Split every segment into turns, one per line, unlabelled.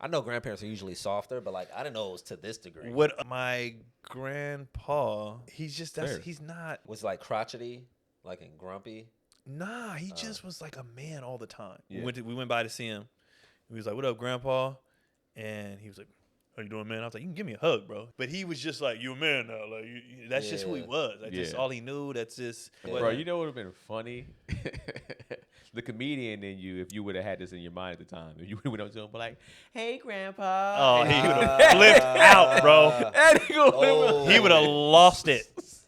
I know grandparents are usually softer, but like I didn't know it was to this degree.
What my grandpa, he's just he's not.
Was like crotchety, like and grumpy.
Nah, he just was like a man all the time.
Yeah.
We went by to see him. He was like, "What up, Grandpa?" And he was like, "How you doing, man?" I was like, "You can give me a hug, bro." But he was just like, "You a man now." Like that's just who he was. That's just all he knew. That's just.
Bro, you know what would have been funny? The comedian in you, if you would have had this in your mind at the time, if you went up to him, but like, "Hey, Grandpa."
Oh, he would have flipped out, bro. He would have lost it.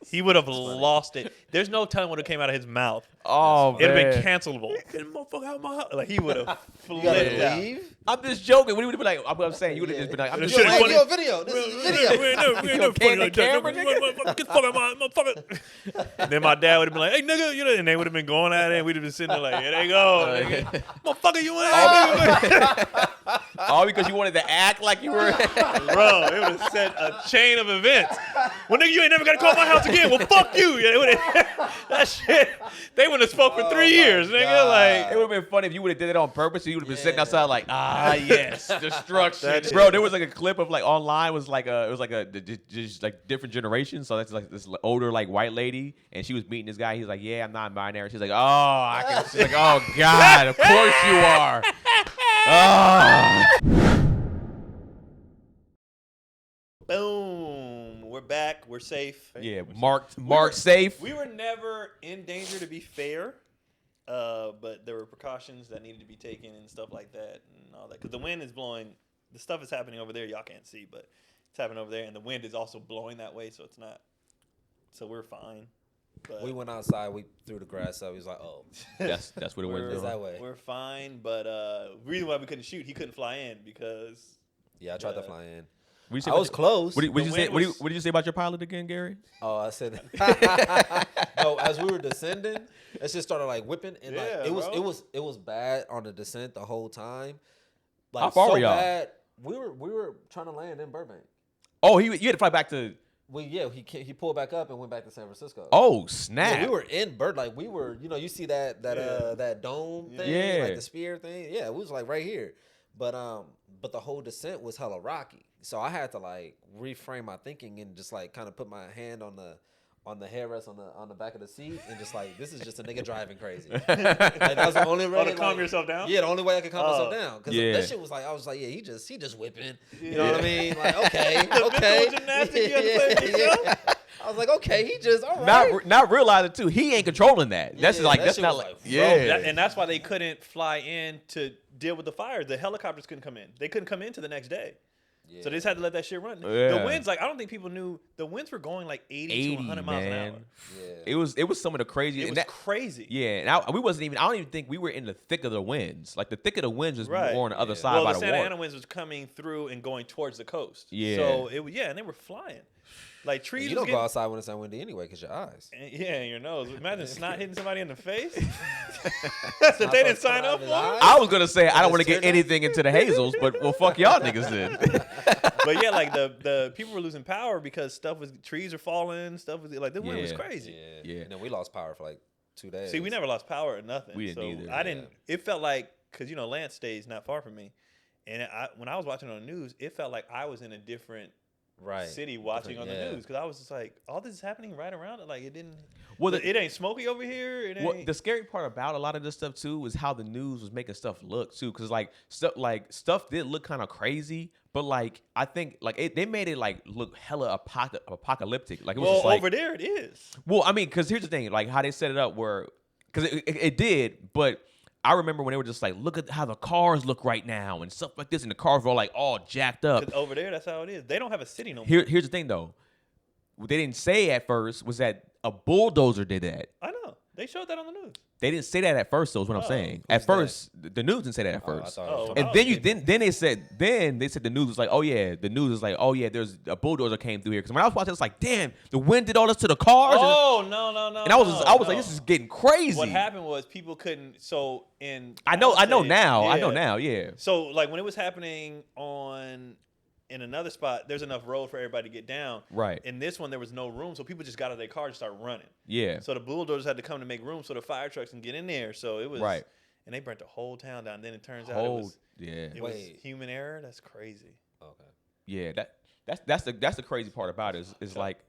He would have lost it. There's no telling what came out of his mouth.
Oh, man.
It'd have been cancelable. Get the motherfucker out of my house. Like, he would have flipped out.
I'm
just joking. What would have been like? I'm saying you would have just been like, "I'm just
Should've
joking."
yo, video. This is video.
We ain't never fucking like that. Get the fuck out of my motherfucker. And then my dad would have been like, "Hey, nigga," you know, and they would have been going at it, and we'd have been sitting there like, "Here they go, nigga. Motherfucker, you ain't."
All because you wanted to act like you were.
Bro, it would have set a chain of events. Well, nigga, you ain't never got to call my house again. Well, fuck you. That shit, they would have spoke for 3 years, nigga.
God.
Like,
It would have been funny if you would have did it on purpose. And you would have been sitting outside like, yes, destruction.
That's
Bro,
it.
there was like a clip of like online was like it was like just like different generations. So that's like this older like white lady, and she was meeting this guy. He's like, "Yeah, I'm non-binary." She's like, "Oh, I can." She's like, "Oh God, of course you are." Oh.
boom. We're back. We're safe.
Yeah, marked safe.
We were never in danger, to be fair. But there were precautions that needed to be taken and stuff like that and all that. Because the wind is blowing. The stuff is happening over there. Y'all can't see, but it's happening over there. And the wind is also blowing that way, so it's not. So we're fine. But
We went outside. We threw the grass up. He was like, "Oh,
That's what it
it's
was.
that way."
we're fine. But reason why we couldn't shoot, he couldn't fly in because
Yeah, I tried to fly in.
What did you say
I was close.
What did you say?
The wind
What did you say about your pilot again, Gary?
Oh, I said. No, as we were descending, it just started like whipping, and like
Yeah,
it was bad on the descent the whole time. Like,
How far
so
were y'all?
bad. We were trying to land in Burbank.
Oh, you had to fly back to.
He pulled back up and went back to San Francisco.
Oh snap!
Yeah, we were in Bird, like we were, you see that dome thing, like the spear thing. Yeah, it was like right here, but the whole descent was hella rocky, so I had to like reframe my thinking and just like kind of put my hand on the headrest on the back of the seat and just like, this is just a nigga driving crazy. Like, that was the only way
to calm yourself down.
Yeah, the only way I could calm myself down, because that shit was like, I was like, yeah, he just whipping. You know what I mean? Like, okay.
Gymnastics you had to play with yourself?
I was like, okay, he just all right.
Not realizing too, he ain't controlling that. That's
Yeah,
like
that
that's
shit
not
was
like
like,
yeah.
And that's why they couldn't fly in to deal with the fires. The helicopters couldn't come in. They couldn't come in to the next day.
Yeah.
So they just had to let that shit run.
Yeah.
The winds, like, I don't think people knew. The winds were going like 80 to 100 miles an hour.
Yeah.
It was some of the craziest.
It was crazy.
Yeah, and I don't even think we were in the thick of the winds. Like the thick of the winds was more on the other side
Well,
by
the
the
Santa
water.
Ana winds was coming through and going towards the coast.
Yeah.
So and they were flying. Like trees.
You don't go outside when it's that windy anyway, because your eyes.
And your nose. Imagine snot hitting somebody in the face. That they didn't sign up for.
I was gonna say I don't want to get anything into the hazels, but well, fuck y'all niggas then.
But yeah, like the people were losing power because trees are falling. Stuff was like the wind was crazy.
Yeah.
And then we lost power for like 2 days.
See, we never lost power or nothing.
We didn't either.
I didn't. It felt like, because Lance stays not far from me, and when I was watching on the news, it felt like I was in a different city watching on the news, because I was just like, all this is happening right around it. Like it didn't. Well, it ain't smoky over here. It ain't.
The scary part about a lot of this stuff too was how the news was making stuff look too, because stuff did look kind of crazy, but like I think like they made it like look hella apocalyptic. Like it was just like,
over there it is.
Well, I mean, because here's the thing, like how they set it up, where because it did, but I remember when they were just like, look at how the cars look right now and stuff like this, and the cars were like all jacked up.
'Cause over there, that's how it is. They don't have a city no more.
Here's the thing though, what they didn't say at first was that a bulldozer did that.
I know. They showed that on the news.
They didn't say that at first, though, is what I'm saying. At first, the news didn't say that at first. And then they said the news was like, oh yeah, there's a bulldozer came through here. Because when I was watching, it's like, damn, the wind did all this to the cars.
Oh, no.
And I was like, this is getting crazy.
What happened was people couldn't. So
I know now. Yeah.
So like when it was happening in another spot, there's enough road for everybody to get down.
Right.
In this one, there was no room, so people just got out of their car and started running.
Yeah.
So the bulldozers had to come to make room so the fire trucks can get in there. So it was
right.
and they burnt the whole town down. Then it turns out it was human error. That's crazy.
Okay.
Yeah, that's the crazy part about it is like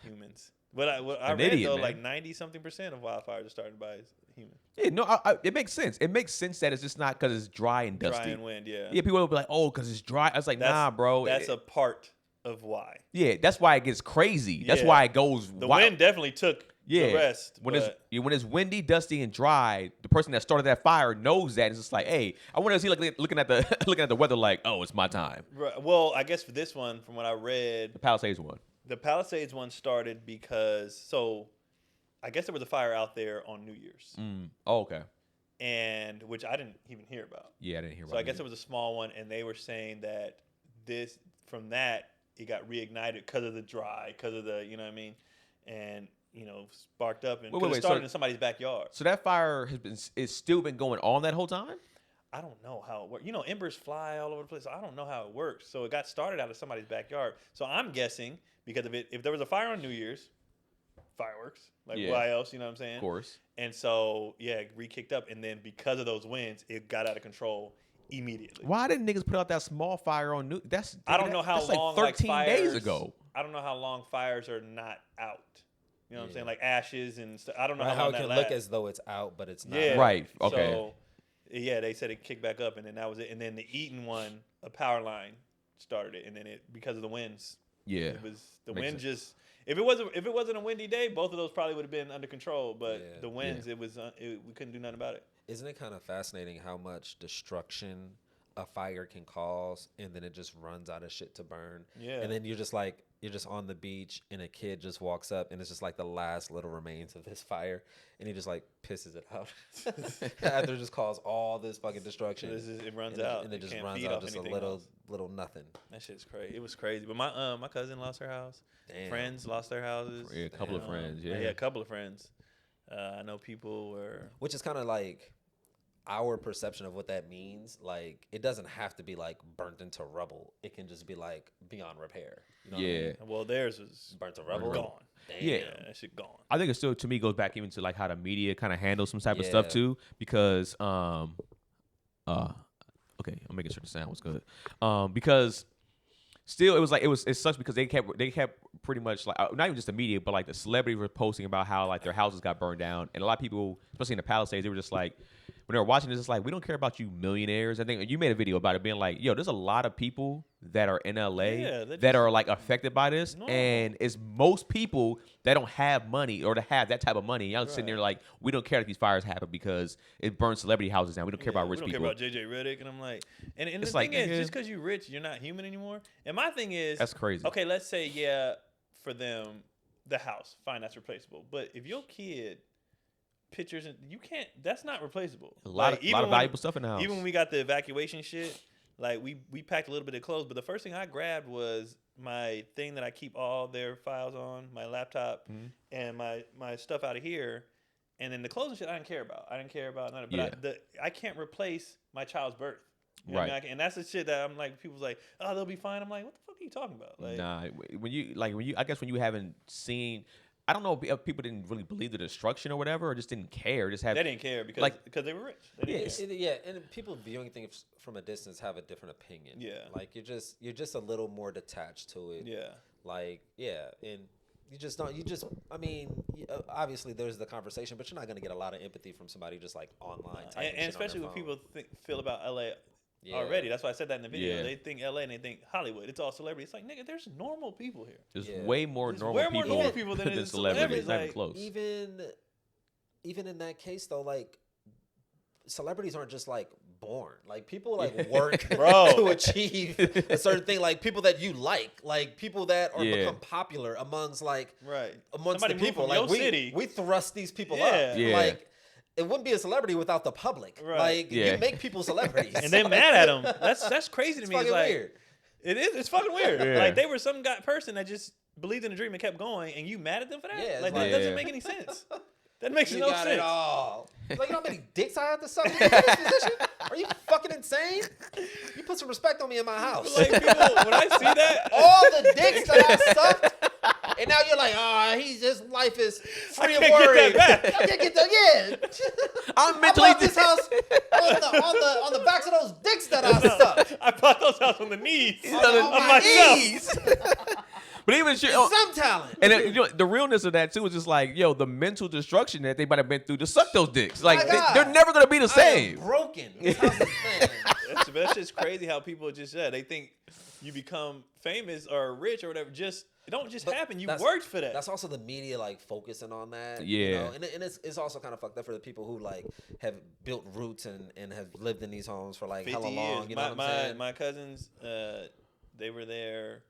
humans. But I read
idiot,
though,
man.
like 90-something% of wildfires are started by humans.
Yeah, no, it makes sense. It makes sense that it's just not because it's dry and dusty.
Dry and wind, yeah.
Yeah, people will be like, oh, because it's dry. I was like, nah, bro.
That's a part of why.
Yeah, that's why it gets crazy. That's why it goes
The
wild.
wind definitely took the rest.
When it's windy, dusty, and dry, the person that started that fire knows that. It's just like, hey, I want to see like looking at the weather like, oh, it's my time.
Right. Well, I guess for this one, from what I read,
The Palisades one.
the Palisades one started because I guess there was a fire out there on New Year's.
Oh, okay.
And which I didn't even hear about.
Yeah, I didn't hear about
So I
it.
guess it was a small one, and they were saying that from that it got reignited because of the dry, because of the, you know what I mean, and sparked up and it started in somebody's backyard.
So that fire it's still been going on that whole time?
I don't know how it works. Embers fly all over the place. So I don't know how it works. So it got started out of somebody's backyard. So I'm guessing because of it, if there was a fire on New Year's, fireworks, why else? You know what I'm saying?
Of course.
And so it re-kicked up, and then because of those winds, it got out of control immediately.
Why didn't niggas put out that small fire on New?
I don't know how long.
Like 13
fires,
days ago.
I don't know how long fires are not out. You know what I'm saying? Like ashes and stuff. I don't know
how
long
it
that
can
lasts.
look as though it's out, but it's not.
Yeah.
Right. Okay.
So, they said it kicked back up, and then that was it. And then the Eaton one, a power line started it, and then because of the winds.
Yeah.
It was the
Makes
wind
sense.
just. If it wasn't a windy day, both of those probably would have been under control. But the winds, we couldn't do nothing about it.
Isn't it kind of fascinating how much destruction a fire can cause, and then it just runs out of shit to burn?
Yeah. And
then you're just on the beach, and a kid just walks up, and it's just like the last little remains of this fire, and he just like pisses it out after it just caused all this fucking destruction.
It runs out,
and it just runs out just a little nothing.
That shit's crazy. It was crazy. But my cousin lost her house.
Damn.
Friends lost their houses.
Yeah, a couple of friends. Yeah,
a couple of friends. I know people were,
which is kind of like our perception of what that means. Like, it doesn't have to be like burnt into rubble. It can just be like beyond repair. You know what I mean?
Well, theirs was
burnt to rubble.
Gone.
Damn.
Yeah,
that shit gone.
I think it still, to me, goes back even to like how the media kind of handles some type of stuff too, because okay, I'm making sure the sound was good. Because still, it sucks because they kept pretty much like not even just the media, but like the celebrities were posting about how like their houses got burned down, and a lot of people, especially in the Palisades, they were just like, when they were watching this, it's like, we don't care about you millionaires. I think you made a video about it being like, yo, there's a lot of people that are in LA that are like affected by this, and it's most people that don't have money or to have that type of money. Y'all sitting there like, we don't care if these fires happen because it burns celebrity houses down. We don't care about rich people.
We don't care about JJ Redick, and I'm like, and the thing is, just because you're rich, you're not human anymore. And my thing is,
that's crazy.
Okay, let's say for them, the house, fine, that's replaceable. But if your kid pictures, and you can't, that's not replaceable.
A lot of valuable stuff in the house.
Even when we got the evacuation shit, like we packed a little bit of clothes, but the first thing I grabbed was my thing that I keep all their files on, my laptop, and my stuff out of here. And then the clothes and shit I didn't care about. I didn't care about none of it. But I can't replace my child's birth. You know what I mean? And that's the shit that I'm like, people's like, oh, they'll be fine. I'm like, what the fuck are you talking about? Like,
nah, when you I guess when you haven't seen, I don't know if people didn't really believe the destruction or whatever, or just didn't care. They
didn't care because they were rich.
And people viewing things from a distance have a different opinion.
Yeah,
like you're just a little more detached to it.
Yeah,
like and you just don't. I mean, obviously there's the conversation, but you're not gonna get a lot of empathy from somebody just like online.
And especially what people feel about LA. Already, that's why I said that in the video. They think LA and they think Hollywood. It's all celebrity. It's like, nigga, there's normal people here.
There's way more normal people than celebrities. Not even close.
Even in that case though, like celebrities aren't just like born. Like people like work to achieve a certain thing. Like people that you like people that are become popular amongst amongst the people. Like we thrust these people up.
Yeah.
Like, it wouldn't be a celebrity without the public. Right. Like you make people celebrities,
and they're mad at them. That's crazy to me.
It's like weird.
It is. It's fucking weird. Yeah. Like they were some person that just believed in a dream and kept going, and you mad at them for that?
Yeah,
that doesn't make any sense. That makes no sense.
It all. Like, you know how many dicks I have to suck to get in this position? Are you fucking insane? You put some respect on me in my house.
Like people, when I see that,
all the dicks that I sucked And now you're like, his life is free of
can't
worry.
get that back.
I can't get that. Yeah.
I'm mentally
I bought this house on the backs of those dicks that I sucked.
I bought those houses on the knees
on
of
my
myself.
But even
some talent.
And the realness of that too is just like, the mental destruction that they might have been through to suck those dicks. Like they're never gonna be the same.
I am broken. This house is
That's just crazy how people just they think you become famous or rich or whatever. It don't just happen. You worked for that.
That's also the media like focusing on that.
Yeah.
And it's also kind of fucked up for the people who like have built roots and have lived in these homes for like hella long. You know what I'm saying?
My cousins, they were there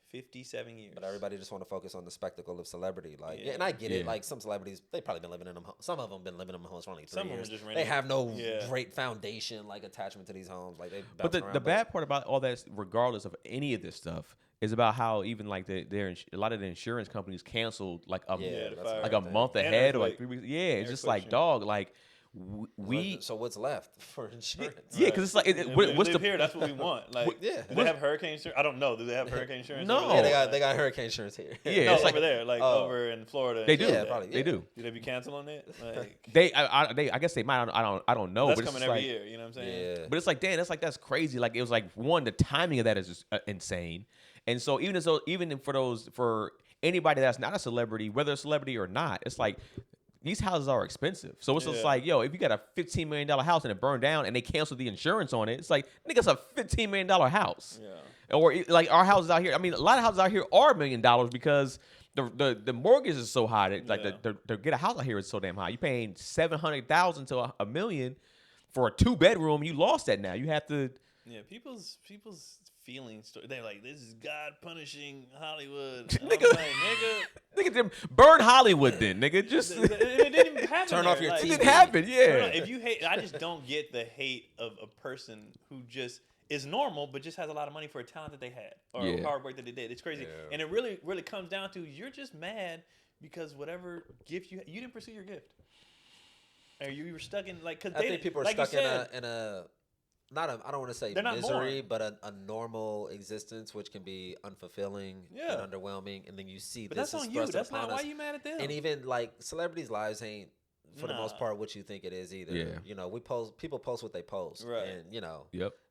57 years.
But everybody just want to focus on the spectacle of celebrity. Like, and I get it. Like some celebrities, they probably been living in them. Some of them been living in them homes for only 3 years. They have no great foundation, like attachment to these homes. Like they.
But the bad part about all that, regardless of any of this stuff, is about how even like a lot of the insurance companies canceled like a month ahead or like 3 weeks. Yeah, it's just like dog like.
So what's left for insurance?
Yeah, because it's like what's the
here? That's what we want. Like, do they have hurricane insurance? I don't know. Do they have hurricane insurance?
No,
they got hurricane insurance here.
Yeah,
no, it's over there, like over in Florida.
They do.
Yeah, probably.
They do.
Do they be canceling it? Like,
I guess they might. I don't know.
That's
but
coming
it's
every
like,
year. You know what I'm saying?
Yeah.
But it's like, damn, that's crazy. Like it was like the timing of that is just insane. And so even for anybody that's not a celebrity, whether a celebrity or not, it's like. These houses are expensive. So it's just like, if you got a $15 million house and it burned down and they canceled the insurance on it, it's like, nigga, it's a $15 million house. Yeah. Or like our houses out here. I mean, a lot of houses out here are $1 million because the mortgage is so high. That, like the get a house out here is so damn high. You're paying $700,000 to $1 million for a 2-bedroom. You lost that now. You have to.
Yeah, people's feelings. They're like, this is God punishing Hollywood.
Nigga, burn Hollywood then, nigga. Just
it didn't even happen.
Turn off your TV.
It didn't happen, yeah.
If you hate, I just don't get the hate of a person who just is normal, but just has a lot of money for a talent that they had or hard work that they did. It's crazy, and it really, really comes down to you're just mad because whatever gift you didn't pursue your gift, or you were stuck in like. Cause
I think people are like stuck in a. I don't want to say misery, but a normal existence, which can be unfulfilling and underwhelming. And then you see
but
this
that's
is
on you. That's not why you mad at them.
And even like celebrities' lives ain't for the most part what you think it is either.
Yeah.
You know, people post what they post,
right?
And you know,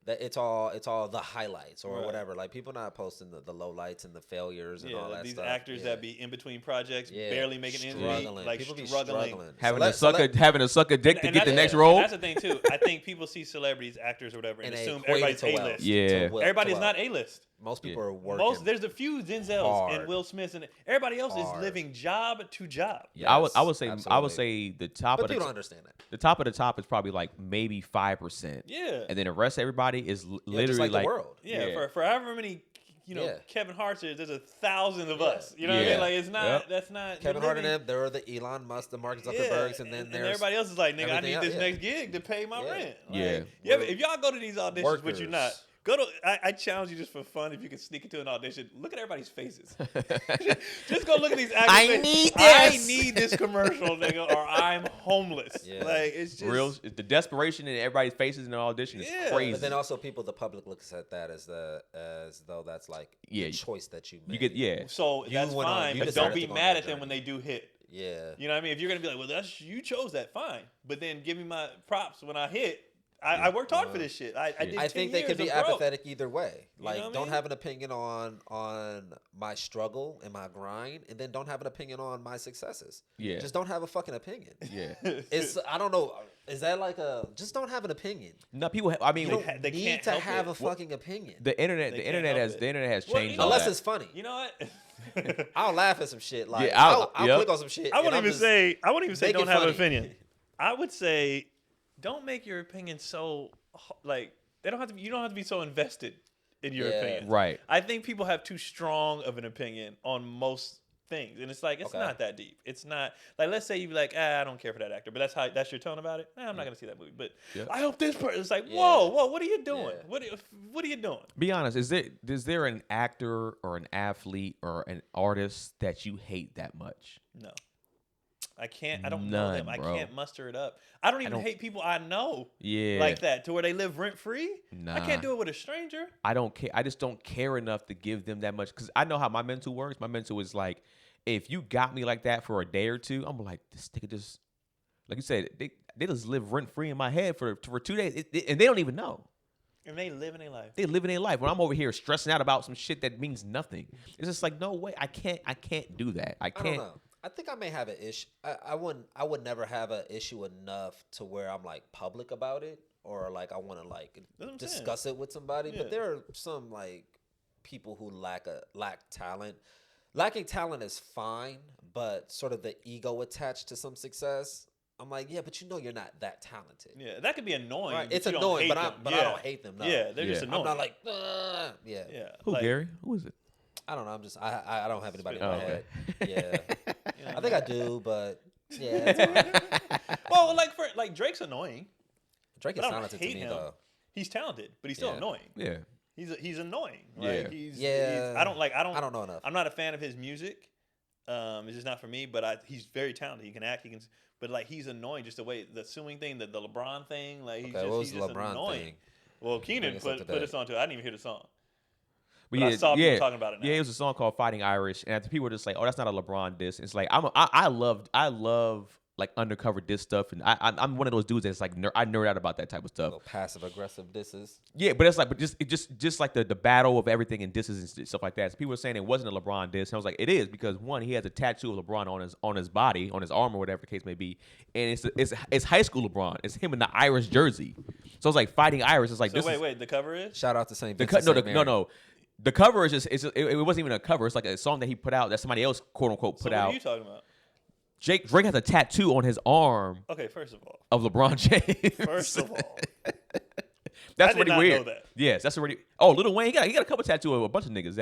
that it's all the highlights or whatever. Like people not posting the lowlights and the failures and all that
these
stuff.
These actors that be in between projects, barely making ends meet, like
people
struggling.
Having to suck a dick to get the next role.
That's the thing too. I think people see celebrities, actors, or whatever, and assume everybody's A-list.
Yeah,
everybody's not A-list.
Most people are working.
There's a few Denzels and Will Smiths, and everybody else is living job to job.
Yes, I would say the top
but
of the
people don't understand that.
The top of the top is probably like maybe 5%.
Yeah,
and then the rest of everybody is literally
like the world.
Yeah, for however many. Kevin Hart's there's 1,000 of us. You know what I mean? Like it's not. That's not
Kevin Hart and them. They're the Elon Musk, the Mark Zuckerbergs, and then there's
everybody else is like, nigga, I need this next gig to pay my rent. Like, if y'all go to these auditions, but you're not. Go to. I challenge you just for fun. If you can sneak into an audition, look at everybody's faces. Just go look at these actors. I need this commercial, nigga, or I'm homeless. Yeah. Like it's just
real. The desperation in everybody's faces in the audition is crazy.
But then also the public looks at that as though that's like a choice that you made.
You get
So that's fine, but don't be mad at them when they do hit.
Yeah.
You know what I mean? If you're gonna be like, well, you chose that, fine. But then give me my props when I hit. I worked hard for this shit. I
think they could be apathetic either way. Like,
you know
don't have an opinion on my struggle and my grind, and then don't have an opinion on my successes.
Yeah.
Just don't have a fucking opinion.
Yeah.
I don't know. Is that like just don't have an opinion?
No, people. You
don't need to have a fucking opinion.
The internet has changed.
Unless it's funny.
You know what?
I'll laugh at some shit. Like I'll click on some shit.
I wouldn't even say don't have an opinion. I would say. Don't make your opinion so like you don't have to be so invested in your opinion.
Right.
I think people have too strong of an opinion on most things, and it's like it's not that deep. It's not like let's say you be like, I don't care for that actor, but that's your tone about it. I'm not gonna see that movie, but I hope this person. It's like whoa, what are you doing? Yeah. What are you doing?
Be honest. Is there an actor or an athlete or an artist that you hate that much?
No. I can't. I don't know them. I can't muster it up. I don't even hate people I know.
Yeah.
Like that to where they live rent free.
Nah.
I can't do it with a stranger.
I don't care. I just don't care enough to give them that much because I know how my mental works. My mental is like if you got me like that for a day or two, I'm like, this nigga just, like you said, they just live rent free in my head for 2 days, and they don't even know.
And they living their life.
They living their life. When I'm over here stressing out about some shit that means nothing, it's just like, no way, I can't do that. I can't.
I don't know. I think I may have an issue. I would never have an issue enough to where I'm like public about it, or like I want to like discuss it with somebody. Yeah. But there are some like people who lack talent. Lacking talent is fine, but sort of the ego attached to some success. I'm like, yeah, but you're not that talented.
Yeah, that could be annoying.
Right? It's annoying, but I don't hate them. No.
Yeah, they're just annoying.
I'm not like, yeah.
Who, like, Gary? Who is it?
I don't know. I'm just, I don't have anybody in my head. Yeah. I think I do, but yeah. It's
well, like Drake's annoying.
Drake is talented to me, though.
He's talented, but he's still annoying.
Yeah.
He's annoying. Like, he's
I
don't
know enough.
I'm not a fan of his music. It's just not for me. But he's very talented. He can act. But like he's annoying. Just the way the suing thing, the LeBron thing. Like he's just annoying. Thing? Well, Keenan put us onto it. I didn't even hear the song. But I saw people talking about it now.
Yeah, it was a song called "Fighting Irish," and people were just like, "Oh, that's not a LeBron diss." It's like I love like undercover diss stuff, and I'm one of those dudes that's like I nerd out about that type of stuff.
Passive aggressive disses.
Yeah, but it's like, just like the battle of everything and disses and stuff like that. So people were saying it wasn't a LeBron diss, and I was like, it is, because one, he has a tattoo of LeBron on his body, on his arm, or whatever the case may be, and it's high school LeBron. It's him in the Irish jersey. So it's like Fighting Irish. It's like
so wait, the cover is
shout out to St.
No. The cover is just it wasn't even a cover. It's like a song that he put out that somebody else quote unquote put out.
What are you talking about?
Drake has a tattoo on his arm.
Okay, first of all,
of LeBron James.
First of all,
that's pretty weird.
Know that.
Yes, that's already. Oh, Lil Wayne, he got a couple tattoos of a bunch of niggas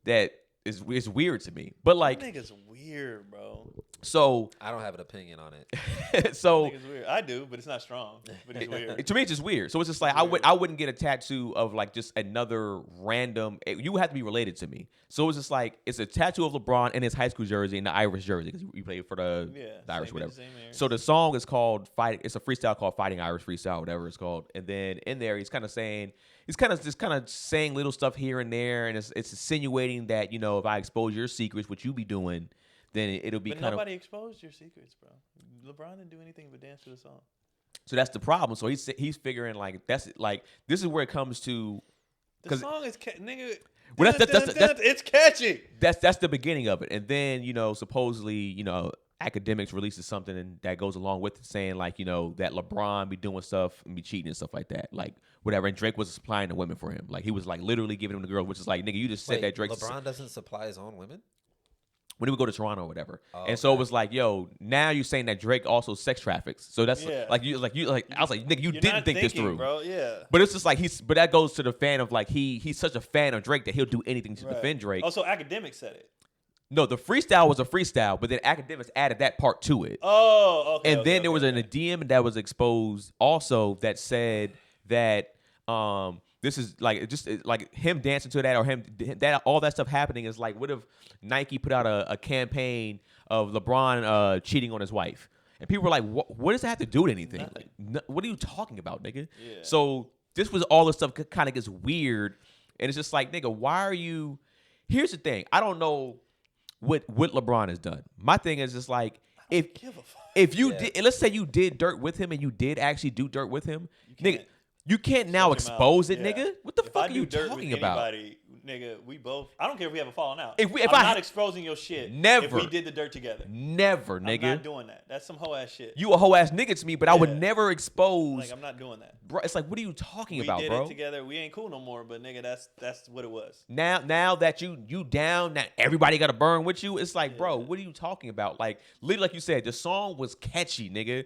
that is weird to me. But like,
that nigga's weird, bro.
So
I don't have an opinion on it.
So
that nigga's weird. I do, but it's not strong. But it's weird.
To me, it's just weird. So it's just like I wouldn't get a tattoo of like just another random. You would have to be related to me. So it was just like it's a tattoo of LeBron in his high school jersey and the Irish jersey because he played for the Irish, whatever. So the song is called "Fight." It's a freestyle called "Fighting Irish Freestyle," whatever it's called. And then in there, he's kind of saying little stuff here and there, and it's insinuating that if I expose your secrets, what you be doing, then it'll be.
But nobody exposed your secrets, bro. LeBron didn't do anything but dance to the song.
So that's the problem. So he's figuring like this is where it comes to.
The song is nigga.
Well,
it's catchy.
That's the beginning of it, and then supposedly academics releases something and that goes along with it, saying like that LeBron be doing stuff and be cheating and stuff like that, like whatever. And Drake was supplying the women for him, like he was like literally giving them the girls, which is like nigga, you just said that Drake.
LeBron doesn't supply his own women
when he would go to Toronto or whatever. And so it was like, yo, now you're saying that Drake also sex traffics. So that's I was like, nigga, you didn't think this through,
bro. Yeah.
But it's just like but that goes to the fan of like he's such a fan of Drake that he'll do anything to defend Drake.
Also, academics said it.
No, the freestyle was a freestyle, but then academics added that part to it.
Oh, okay.
And then there was a DM that was exposed also that said that this is like just like him dancing to that, or him that all that stuff happening is like, what if Nike put out a campaign of LeBron cheating on his wife, and people were like, what does that have to do with anything? Like, what are you talking about, nigga? Yeah. So this was all this stuff kind of gets weird, and it's just like, nigga, why are you? Here's the thing, I don't know what LeBron has done. My thing is just like, if you did, let's say you did dirt with him and you did actually do dirt with him, nigga. You can't now expose it, nigga. What the fuck are you talking about?
Nigga, we both. I don't care if we have a falling out.
I'm
not exposing your shit.
Never.
If we did the dirt together.
Never, nigga.
I'm not doing that. That's some hoe ass shit.
You a hoe ass nigga to me, but I would never expose.
Like, I'm not doing that,
bro. It's like, what are you talking about, bro?
We did it together. We ain't cool no more, but nigga, that's what it was.
Now that you down, that everybody got to burn with you. It's like, bro, what are you talking about? Like, literally, like you said, the song was catchy, nigga.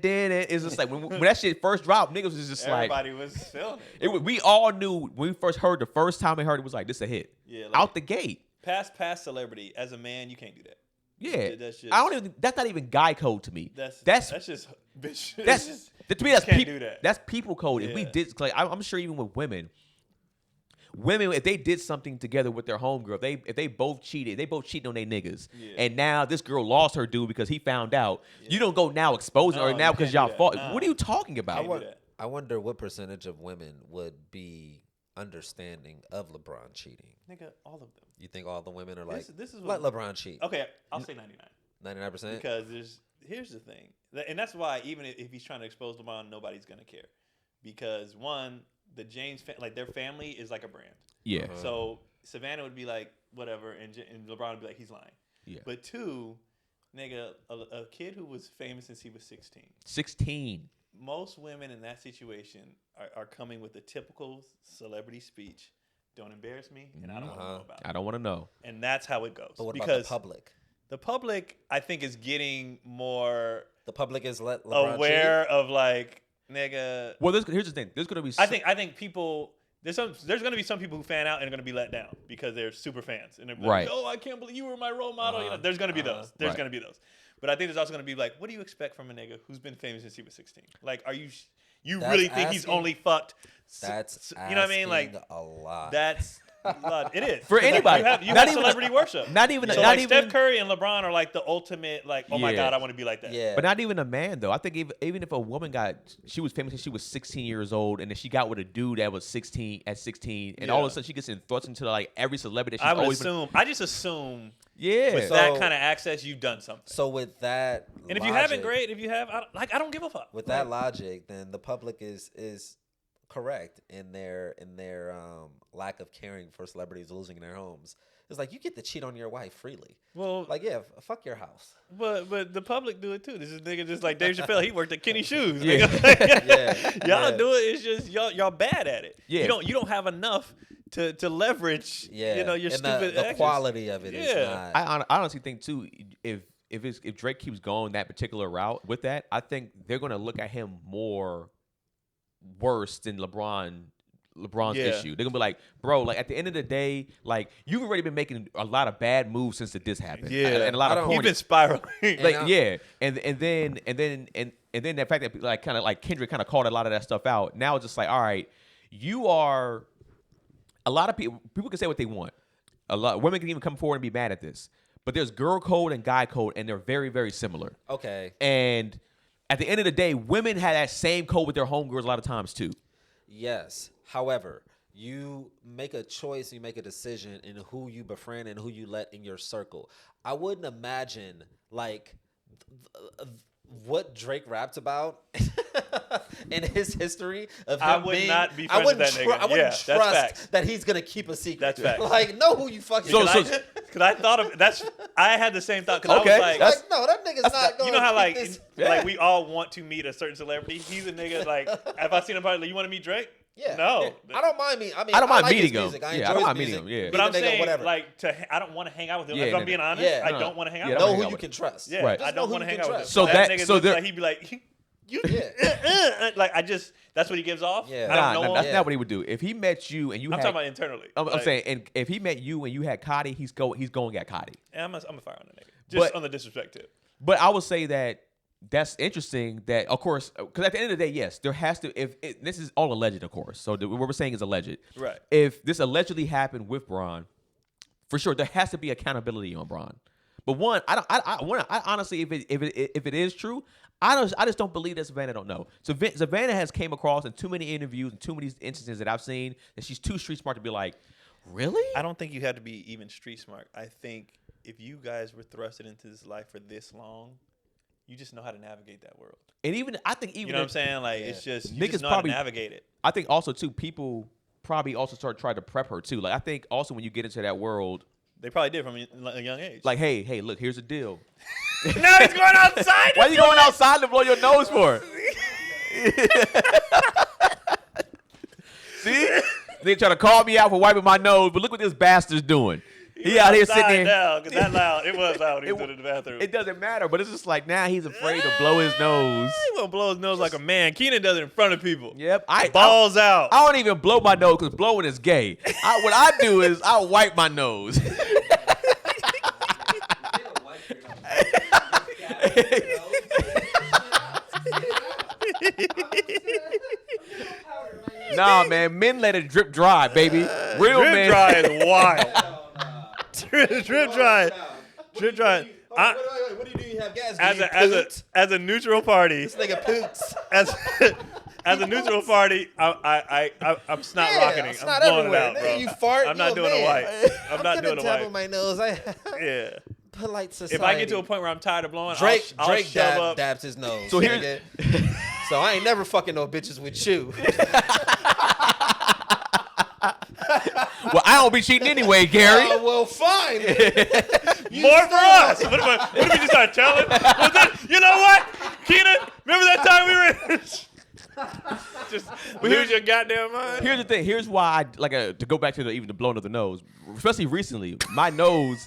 Den. It's just like when that shit first dropped, niggas was just
everybody was feeling it.
We all knew when we first heard the first time we heard it was like, this a hit. Yeah, like, out the gate.
Past celebrity. As a man, you can't do that.
Yeah, that's not even guy code to me.
That's just bitch.
To me, that's people code. Yeah. If we did, like, I'm sure even with women, if they did something together with their homegirl, if they both cheated on their niggas, and now this girl lost her dude because he found out. You don't go now exposing her now because y'all fought. What are you talking about?
I wonder what percentage of women would be understanding of LeBron cheating?
Nigga, all of them.
You think all the women are like,
this is
let LeBron cheat?
Okay, I'll say 99.
99%?
Because here's the thing. And that's why even if he's trying to expose LeBron, nobody's going to care. Because one, the James, like their family is like a brand.
Yeah.
So Savannah would be like, whatever, and LeBron would be like, he's lying.
Yeah.
But two, nigga, a kid who was famous since he was 16.
16.
Most women in that situation are coming with the typical celebrity speech. Don't embarrass me, and I don't want to know about it.
I don't want to know.
And that's how it goes.
But what about the public?
The public, I think, is getting more.
The public is LeBron
aware
cheat?
of like, nigga.
Well, here's the thing. There's gonna be.
I think people. There's gonna be some people who fan out and are gonna be let down because they're super fans and they're like, oh, I can't believe you were my role model. You know, there's gonna be those. There's gonna be those. But I think there's also gonna be like, what do you expect from a nigga who's been famous since he was 16? Like, are you really think he's only fucked?
That's
you know what I mean? Like
a lot.
That's a lot. It is
for anybody.
You have celebrity worship.
Not even.
So
not even
Steph Curry and LeBron are like the ultimate. Like, oh my God, I want to be like that.
Yeah.
But not even a man though. I think even if a woman she was famous since she was 16 years old, and then she got with a dude that was 16 at 16, and all of a sudden she gets thrust into like every celebrity that she's always been.
I just assume.
Yeah.
With that kind of access, you've done something.
So with that,
and if you haven't, great. If you have, I don't give a fuck.
With that logic, then the public is correct in their lack of caring for celebrities losing their homes. It's like you get to cheat on your wife freely.
Well,
like fuck your house.
But the public do it too. This is nigga just like Dave Chappelle. He worked at Kenny Shoes.
Yeah.
Y'all do it. It's just y'all bad at it.
Yeah.
You don't have enough to leverage.
Yeah.
You know your
and
stupid.
The quality of it is not.
I honestly think too if Drake keeps going that particular route with that, I think they're gonna look at him more worse than LeBron's issue. They're gonna be like, bro, like at the end of the day, like you've already been making a lot of bad moves since the diss happened.
Yeah,
and a lot of
you've been spiraling.
Like and then that fact that like kind of like Kendrick kind of called a lot of that stuff out. Now it's just like, all right, you are a lot of people can say what they want. A lot women can even come forward and be mad at this. But there's girl code and guy code, and they're very, very similar.
Okay.
And at the end of the day, women have that same code with their homegirls a lot of times too.
Yes. However, you make a choice, you make a decision in who you befriend and who you let in your circle. I wouldn't imagine like what Drake raps about in his history of him
I would not be friends with that nigga.
I wouldn't trust that he's gonna keep a secret.
That's facts.
Like, know who you fucking.
Because I thought of that's. I had the same thought. Because I was like,
no, that nigga's not.
You know how like we all want to meet a certain celebrity. He's a nigga like. Have I seen him? Like, you want to meet Drake?
Yeah.
No.
Yeah. I don't mind me. I
don't mind
like
meeting him.
I don't mind meeting him.
Yeah.
But I'm saying like I don't want to hang out with him. If I'm being honest, I don't want to hang out with him.
Know who you can trust.
Yeah.
Right.
I don't want to hang out with him.
So
like he'd be like. Like that's what he gives off.
Yeah.
I don't know
that's not what he would do. If he met you and you
I'm talking about internally.
I'm saying, and if he met you and you had Cotty, he's going at Cotty.
And I'm a fire on the nigga. Just on the disrespect tip.
But I would say that's interesting that, of course, because at the end of the day, yes, there has to, this is all alleged, of course. So what we're saying is alleged.
Right.
If this allegedly happened with Bron, for sure, there has to be accountability on Bron. But one, I honestly, if it is true, I just don't believe that Savannah don't know. So Savannah has came across in too many interviews and too many instances that I've seen that she's too street smart to be like, really?
I don't think you have to be even street smart. I think if you guys were thrusted into this life for this long, you just know how to navigate that world.
And you know what I'm saying?
Like it's just
niggas
just know
probably
how to navigate it.
I think also too, people probably also trying to prep her too. Like I think also when you get into that world,
they probably did from a young age.
Like, hey, look, here's a deal.
Now he's going outside.
Why are you going outside to blow your nose for? See? They try to call me out for wiping my nose, but look what this bastard's doing. He out here sitting there.
Because that loud. It was loud. He was in the bathroom.
It doesn't matter, but it's just like now he's afraid to blow his nose.
He won't blow his nose like a man. Keenan does it in front of people.
Yep.
Balls out.
I don't even blow my nose because blowing is gay. What I do is I wipe my nose. Nah, man, men let it drip dry, baby. Real
drip
men.
Dry is wild. Drip dry. Drip dry.
What do you do? You have gas?
As a neutral party.
This nigga poots.
as a neutral party, I'm snot rocking it. I'm blowing it out, bro.
You fart.
I'm not doing a white. I'm not doing a white.
My nose.
Yeah.
Polite society.
If I get to a point where I'm tired of blowing,
Drake
shove
dabs his nose.
So here,
so I ain't never fucking no bitches with you.
Well, I don't be cheating anyway, Gary.
Well, fine.
More for us. What if we just start telling? You know what, Keenan? Remember that time we were just lose your goddamn mind?
Here's the thing. Here's why I like to go back to even the blowing of the nose, especially recently. My nose.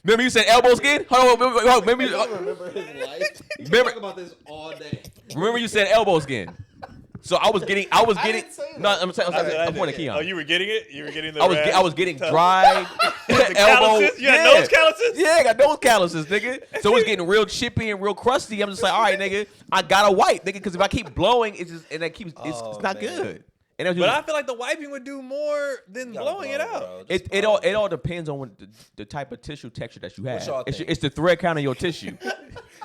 Remember you said elbow skin? Hold on. Remember
I don't remember his life. Talk about this all day.
Remember you said elbow skin. So I was getting.
I didn't say that.
No, I'm pointing at Keon.
Oh, you were getting it? You were getting the
I was getting dry
the
elbow.
calluses? You had nose calluses?
Yeah, I got nose calluses, nigga. So it's getting real chippy and real crusty. I'm just like, all right, nigga, I got a wipe, nigga, because if I keep blowing, it's not good. And
but I feel like the wiping would do more than blowing it out.
It all depends on the type of tissue texture that you have. It's the thread count of your tissue.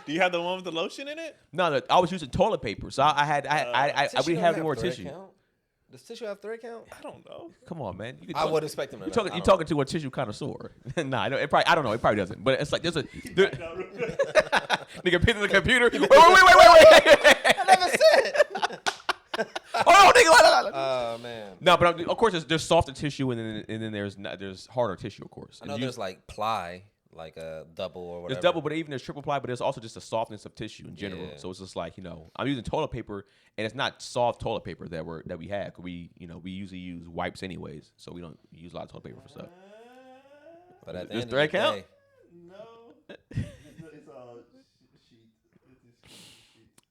Do you have the one with the lotion in it?
No, I was using toilet paper, so I we have more tissue.
Count? Does tissue have thread count?
I don't know.
Come on, man.
I would expect them to know.
You're talking to a tissue connoisseur. Nah, I don't know. It probably doesn't. But it's like there's a nigga pinned in the computer. Wait.
I never said.
Oh, nigga.
Oh man.
No, but of course there's softer tissue and then there's harder tissue, of course.
I know there's like ply, like a double or whatever.
There's double, but even there's triple ply, but there's also just a softness of tissue in general. Yeah. So it's just like, I'm using toilet paper, and it's not soft toilet paper that we have. We usually use wipes anyways, so we don't use a lot of toilet paper for stuff.
But at the
does
end
thread
of the
count?
day,
No. It's all sheet.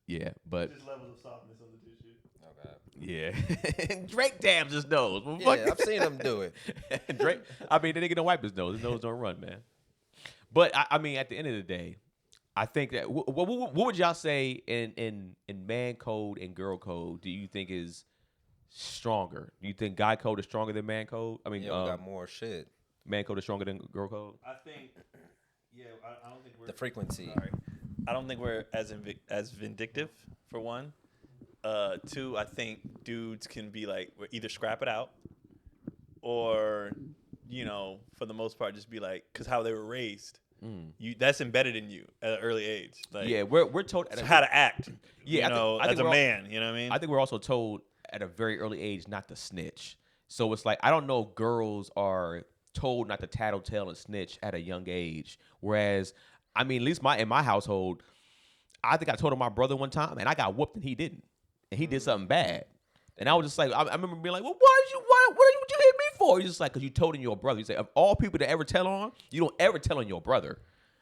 Yeah, but
Just levels of softness on the tissue.
okay.
Yeah. Drake dabs his nose. Well,
Yeah, I've seen him do it.
Drake, the nigga don't wipe his nose. His nose don't run, man. But I mean, at the end of the day, I think that what would y'all say in man code and girl code do you think is stronger? Do you think guy code is stronger than man code? I mean,
we got more shit.
Man code is stronger than girl code?
I think, I don't think we're...
The frequency.
Sorry. I don't think we're as vindictive, for one. Two, I think dudes can be like, either scrap it out or, for the most part, just be like, because how they were raised. That's embedded in you at an early age. Like,
yeah, we're told
how to act.
Yeah,
I think as a man. You know what I mean?
I think we're also told at a very early age not to snitch. So it's like I don't know if girls are told not to tattletale and snitch at a young age. Whereas, I mean, at least in my household, I think I told my brother one time, and I got whooped and he didn't, and he did something bad. And I was just like, I remember being like, well, what did you hit me for? He's just like, because you told on your brother. He said, of all people to ever tell on, you don't ever tell on your brother.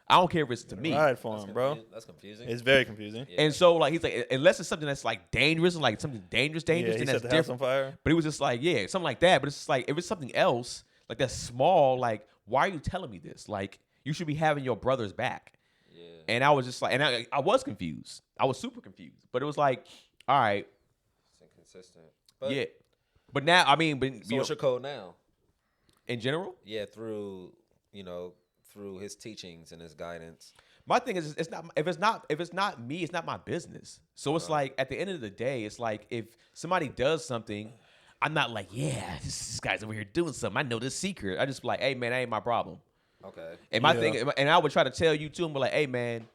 I don't care if it's to me.
Right for him, bro.
That's confusing.
It's very confusing.
Yeah. And so, like, he's like, unless it's something that's like dangerous, like something dangerous,
Yeah,
then that's
set the house on
different.
fire.
But he was just like, yeah, something like that. But it's just like, if it's something else, like that's small, like, why are you telling me this? Like, you should be having your brother's back. Yeah. And I was just like, and I was confused. I was super confused. But it was like, all right.
It's inconsistent. But
yeah. But now, I mean,
so what's your code now?
In general?
Yeah, through his teachings and his guidance.
My thing is, it's not if it's not me, it's not my business. So it's like at the end of the day, it's like if somebody does something, I'm not like, yeah, this guy's over here doing something. I know this secret. I just be like, hey man, that ain't my problem.
Okay.
And my thing, and I would try to tell you too, and be like, hey man,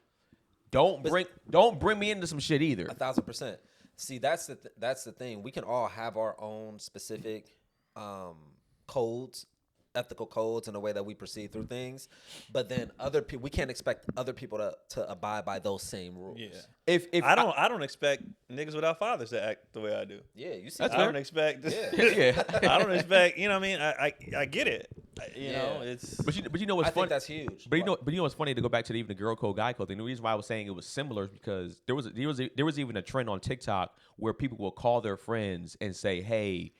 don't bring me into some shit either.
1,000%. See, that's the thing. We can all have our own specific codes, ethical codes, in the way that we proceed through things, but then other people, we can't expect other people to abide by those same rules.
Yeah.
If
I don't expect niggas without fathers to act the way I do.
Yeah, you see.
I don't expect.
Yeah.
I don't expect. You know what I mean? I get it. You know, it's.
But you know what's funny?
I think that's huge.
But you know what's funny, to go back to even the girl code, guy code thing. The reason why I was saying it was similar is because there was even a trend on TikTok where people will call their friends and say, hey,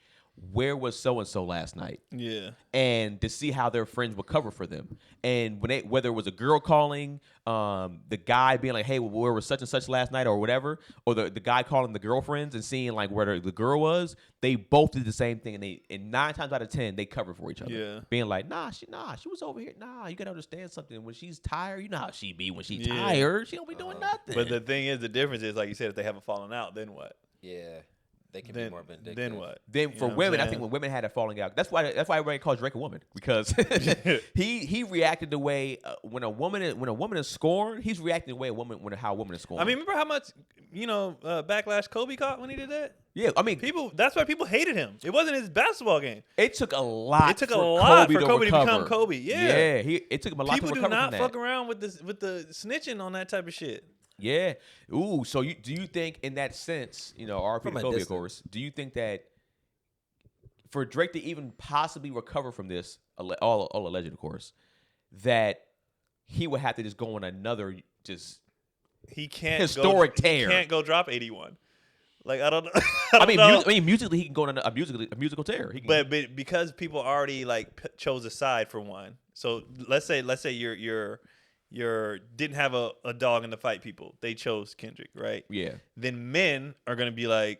where was so and so last night?
Yeah.
And to see how their friends would cover for them. And whether it was a girl calling, the guy being like, hey, where was such and such last night or whatever, or the guy calling the girlfriends and seeing like where the girl was, they both did the same thing. And 9 times out of 10, they covered for each other.
Yeah.
Being like, she was over here. Nah, you got to understand something. When she's tired, you know how she be when she's tired. She don't be doing nothing.
But the thing is, the difference is, like you said, if they haven't fallen out, then what?
Yeah. They can be more vindictive.
Then what?
Then for women, I think when women had a falling out, that's why everybody calls Drake a woman, because he reacted the way when a woman is scorned, he's reacting the way how a woman is scorned.
I mean, remember how much backlash Kobe caught when he did that?
Yeah, I mean,
that's why people hated him. It wasn't his basketball game.
It took a lot.
It took a lot for Kobe to become Kobe.
Yeah, it took him a lot.
People
to recover
do not
from
fuck
that.
around with the snitching on that type of shit.
Yeah. Ooh. So do you think in that sense, RP to Kobe, of course, do you think that for Drake to even possibly recover from this, all alleged, of course, that he would have to just go on another
he can't
historic tear.
He can't go drop 81. Like I don't know.
I mean, musically he can go on a musical tear.
But because people already like chose a side for one. So let's say you're didn't have a dog in the fight, people. They chose Kendrick, right?
Yeah.
Then men are gonna be like,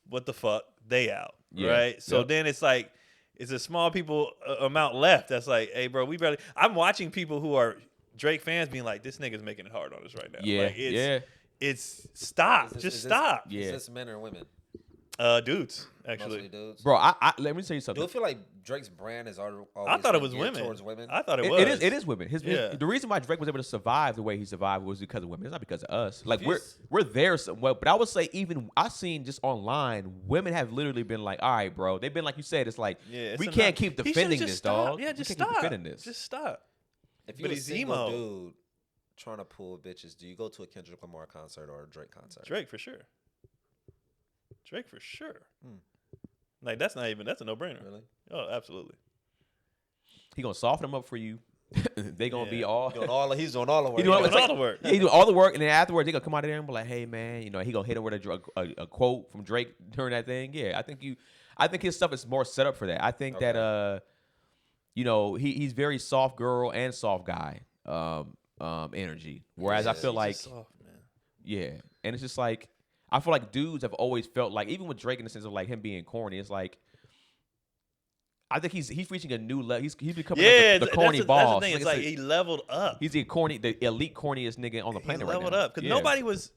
what the fuck? They out.
Yeah.
Right? So then it's like it's a small people amount left that's like, hey bro, I'm watching people who are Drake fans being like, this nigga's making it hard on us right now.
Yeah.
Like, it's stop. Stop.
Yeah. Is this men or women?
Dudes, actually.
Mostly dudes.
Bro, I let me tell you something.
Do you feel like Drake's brand is always
I thought it was women.
towards women?
I thought it was.
It is women. The reason why Drake was able to survive the way he survived was because of women. It's not because of us. Like we're there somewhat. But I would say even I seen just online, women have literally been like, all right, bro. They've been like you said. It's like we can't keep defending this, dog.
Yeah, just
stop.
Stop.
Defending this.
Just stop.
If you're a single dude trying to pull bitches, do you go to a Kendrick Lamar concert or a Drake concert?
Drake for sure. Like that's a no-brainer.
Really?
Oh, absolutely.
He gonna soften them up for you. They gonna be all.
He's doing all the work.
He's doing
all the work.
Yeah, he do all the work, and then afterwards they gonna come out of there and be like, "Hey, man, he gonna hit him with a quote from Drake during that thing." Yeah, I think his stuff is more set up for that. I think that he's very soft girl and soft guy energy. Whereas I feel like
soft, man.
Yeah, and it's just like I feel like dudes have always felt like, even with Drake in the sense of like him being corny, it's like I think he's reaching a new level. He's becoming like the corny boss.
That's the thing. It's like he leveled up.
He's the elite corniest nigga on the planet right now.
He leveled up because nobody was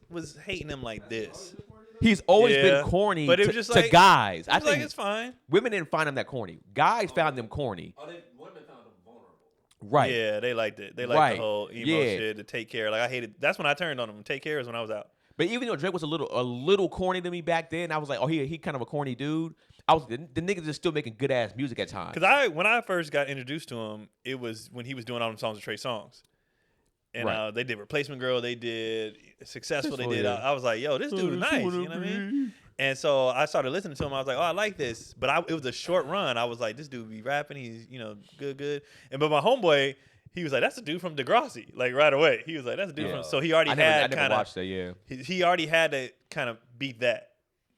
hating him like this.
He's always been corny but it was just to guys. I think
it's fine.
Women didn't find him that corny. Guys found them corny.
Women found him vulnerable.
Right.
Yeah, they liked it. They liked the whole emo shit, to Take Care. Like I hated. That's when I turned on him. Take Care is when I was out.
But even though Drake was a little corny to me back then, I was like, oh, he kind of a corny dude. The niggas is still making good ass music at times.
Because when I first got introduced to him, it was when he was doing all them songs with Trey Songz. And they did Replacement Girl, they did Successful, they did. I was like, yo, this dude is nice. You know what I mean? And so I started listening to him. I was like, oh, I like this. But it was a short run. I was like, this dude be rapping. He's good. But my homeboy, he was like, that's the dude from Degrassi. Like right away, he was like, that's the dude from. So he already had kind of watched that. Yeah, he already had to kind of beat that.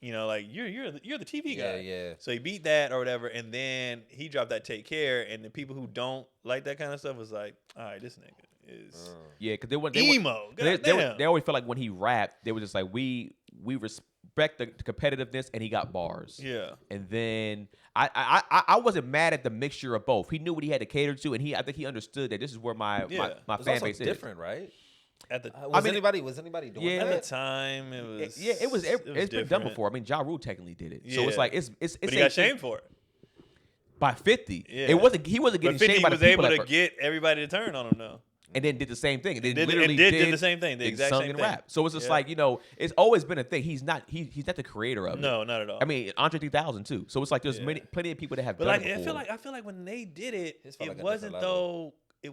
Like you're the TV guy.
Yeah.
So he beat that or whatever, and then he dropped that Take Care, and the people who don't like that kind of stuff was like, all right, this nigga is
because they
emo.
They always felt like when he rapped, they were just like we respect the competitiveness, and he got bars.
Yeah.
And then I wasn't mad at the mixture of both. He knew what he had to cater to, and I think he understood that this is where my fan base is
different, right?
Was
anybody doing that?
At the time, it was.
It's been done before. I mean, Ja Rule technically did it, so it's like it's.
But he got shamed for it
by 50.
Yeah.
He wasn't getting shamed by the people.
He was able to get everybody to turn on him though.
And then did the same thing.
Did the same thing. The exact same thing. Rap.
So it's just like it's always been a thing. He's not the creator of it.
No, not at all.
I mean, Andre 3000 too. So it's like there's plenty of people that have.
But
done
like
it before.
I feel like when they did it, it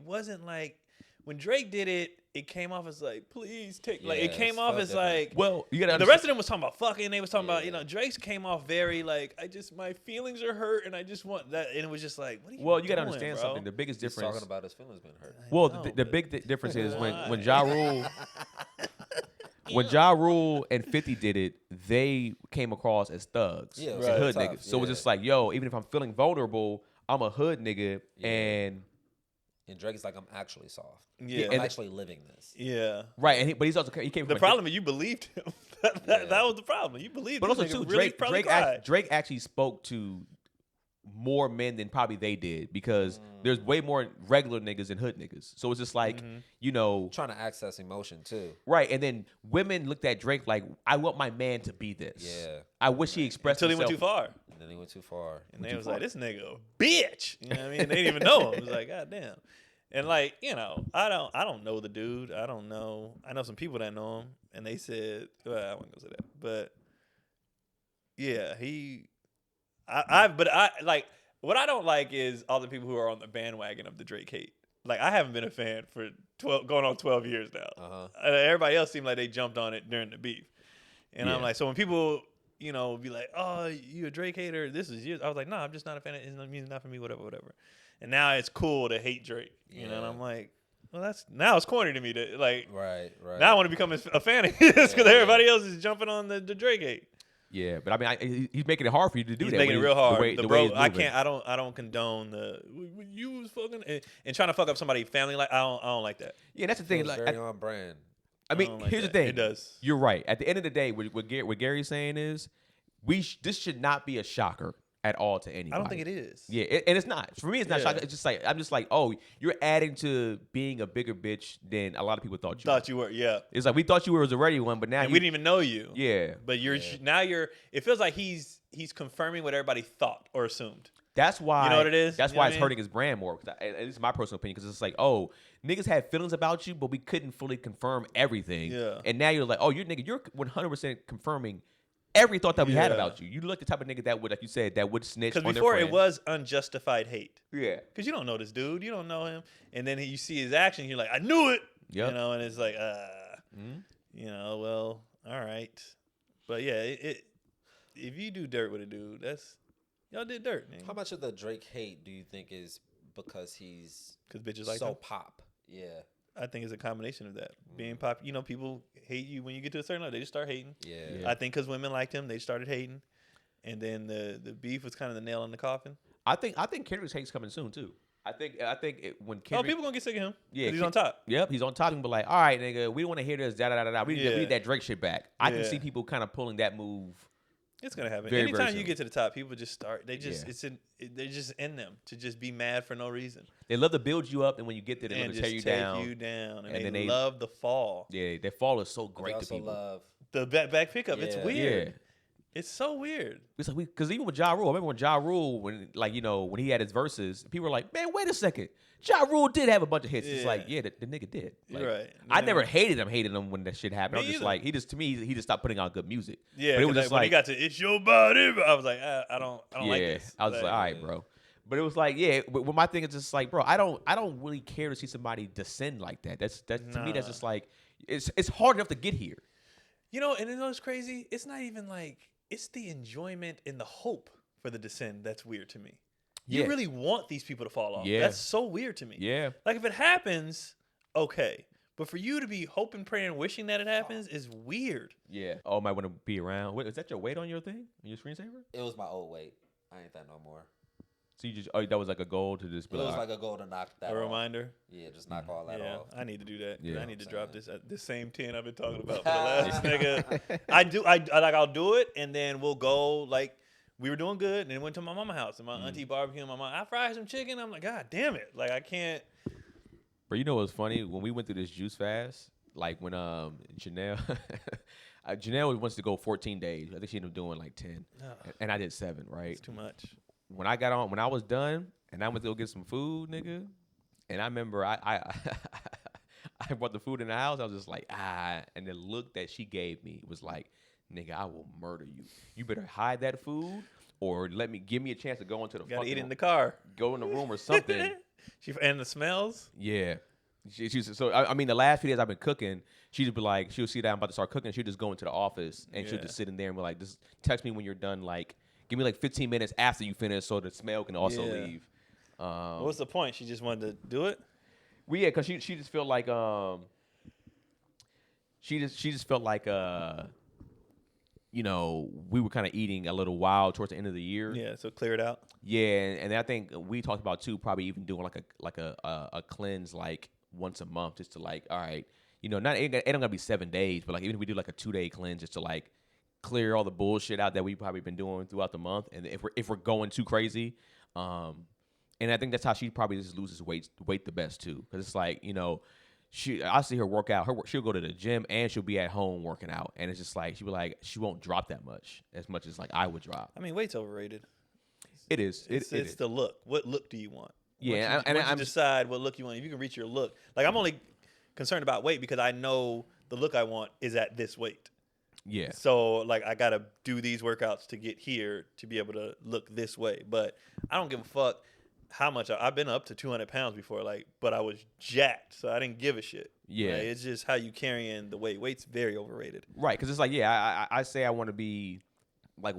wasn't like when Drake did it. It came off as like, please take. Like it came off as like.
Well, you gotta.
The rest of them was talking about fucking. They was talking about Drake's came off very like my feelings are hurt and I just want that, and it was just like, what are you doing,
gotta understand something. The biggest difference.
He's talking about his feelings being hurt.
Well, the big difference is when Ja Rule. when Ja Rule and 50 did it, they came across as thugs, hood niggas. So it was just like, yo, even if I'm feeling vulnerable, I'm a hood nigga, and
Drake is like, I'm actually soft.
Yeah,
I'm actually living this.
Yeah,
right. And but he's also he came. From
the problem is you believed him. that was the problem. You believed.
But also
too,
really
Drake
actually spoke to more men than probably they did, because there's way more regular niggas than hood niggas. So it's just like, you know,
trying to access emotion too.
Right. And then women looked at Drake like, I want my man to be this.
Yeah.
I wish he expressed
until he
himself.
went too far.
And then he went too far.
And they was like, this nigga a bitch. You know what I mean? They didn't even know him. It was like, God damn. And like, you know, I don't know the dude. I don't know. I know some people that know him, and they said, well, I wouldn't go say that. But yeah, but I like, what I don't like is all the people who are on the bandwagon of the Drake hate. Like, I haven't been a fan for going on 12 years now. Everybody else seemed like they jumped on it during the beef. And I'm like, so when people, you know, be like, oh, you a Drake hater, this is yours. I was like, no, I'm just not a fan of it. It's not for me, whatever. And now it's cool to hate Drake. You know, and I'm like, well, now it's corny to me to, like,
right.
Now I want to become a fan of his because everybody else is jumping on the Drake hate.
Yeah, but I mean, he's making it hard for you to do that.
He's making it real hard.
The way
I don't condone the you was fucking and trying to fuck up somebody's family. Like, I don't like that.
Yeah, that's the thing. Like,
very on brand.
I mean, here's the thing.
It does.
You're right. At the end of the day, what Gary's saying is, this should not be a shocker at all to anybody.
I don't think it is.
Yeah, and it's not. For me, it's not shocking. It's just like, I'm just like, oh, you're adding to being a bigger bitch than a lot of people thought you were.
Yeah.
It's like, we thought you were already one, but now
we didn't even know you.
Yeah.
But now it feels like he's confirming what everybody thought or assumed.
That's why.
You know what it is?
That's why it's hurting his brand more. And this is my personal opinion, because it's like, oh, niggas had feelings about you, but we couldn't fully confirm everything.
Yeah.
And now you're like, oh, you're 100% confirming every thought that we had about you. You look the type of nigga that would, like you said, that would snitch on their friend.
Because before it was unjustified hate.
Yeah.
Because you don't know this dude. You don't know him. And then you see his action. You're like, I knew it.
Yep.
You know, and it's like, you know, well, all right. But yeah, if you do dirt with a dude, y'all did dirt, man.
How much of the Drake hate do you think is because he's
bitches like
so
him?
pop? Yeah.
I think it's a combination of that. Being pop, you know, people hate you when you get to a certain level. They just start hating.
Yeah.
I think because women liked him, they started hating, and then the beef was kind of the nail in the coffin.
I think Kendrick's hate's coming soon too. I think when Kendrick,
people gonna get sick of him.
Yeah,
he's on top.
Yep, he's on top. And be like, all right, nigga, we don't want to hear this. We need that Drake shit back. I can see people kind of pulling that move.
It's gonna happen.
Very,
Anytime
very
you get to the top, people just start. They're just in them to just be mad for no reason.
They love to build you up, and when you get there, they love to tear you down.
And they love the fall.
Yeah, their fall is so great to people.
Love
the back pickup. Yeah. It's weird. Yeah. It's so weird.
It's like because even with Ja Rule, I remember when Ja Rule, when he had his verses, people were like, "Man, wait a second, Ja Rule did have a bunch of hits." Yeah. It's like, yeah, the nigga did. Like,
right.
I never hated him when that shit happened. I was just like, he just stopped putting out good music.
Yeah,
but it was just
when he got to "It's Your Body," I was like, I don't like this.
I was like, all right, bro. But it was like, yeah. But my thing is just like, bro, I don't really care to see somebody descend like that. To me, that's just like, it's hard enough to get here.
You know, and you know what's crazy? It's not even like. It's the enjoyment and the hope for the descent that's weird to me. You really want these people to fall off. Yeah. That's so weird to me.
Yeah.
Like, if it happens, okay. But for you to be hoping, praying, wishing that it happens is weird.
Yeah. Oh, I might want to be around. Wait, is that your weight on your thing? Your screensaver?
It was my old weight. I ain't that no more.
So you just, that was like a goal to just be
It was like a goal to knock that off.
A reminder?
Yeah, just knock all that off.
I need to do that.
Yeah.
I need to drop this same 10 I've been talking about for the last nigga. I'll do it, and then we'll go, like, we were doing good, and then went to my mama's house, and my auntie barbecued my mom. I fried some chicken. I'm like, God damn it. Like, I can't.
But you know what's funny? When we went through this juice fast, like when Janelle wants to go 14 days. I think she ended up doing like 10. And I did 7, right?
It's too much.
When I was done and I went to go get some food, nigga, and I remember I brought the food in the house, I was just like, and the look that she gave me was like, nigga, I will murder you. You better hide that food or give me a chance to go into the
fucking eat it in the car.
Go in the room or something.
And the smells?
Yeah. So I mean, the last few days I've been cooking, she'd be like, she'll see that I'm about to start cooking, she'll just go into the office and she'll just sit in there and be like, just text me when you're done, like, give me like 15 minutes after you finish so the smell can also leave.
What was the point? She just wanted to do it?
Well, yeah, because she just felt like She just felt like you know, we were kind of eating a little wild towards the end of the year.
Yeah, so clear it out.
Yeah, and I think we talked about too, probably even doing like a cleanse like once a month, just to like, all right, you know, not it don't gotta be 7 days, but like even if we do like a 2-day cleanse, just to like clear all the bullshit out that we've probably been doing throughout the month, and if we're going too crazy, and I think that's how she probably just loses weight the best too, because it's like, you know. I see her work out. She'll go to the gym and she'll be at home working out, and it's just like she'll be like she won't drop that much as like I would drop.
I mean, weight's overrated.
It is.
It's the look. What look do you want?
Yeah,
once you decide what look you want, if you can reach your look. Like I'm only concerned about weight because I know the look I want is at this weight.
Yeah.
So like I gotta do these workouts to get here to be able to look this way. But I don't give a fuck how much I've been up to 200 pounds before, like, but I was jacked, so I didn't give a shit.
Yeah,
right? It's just how you carrying the weight. Weight's very overrated.
Right, because it's like, yeah, I say I want to be like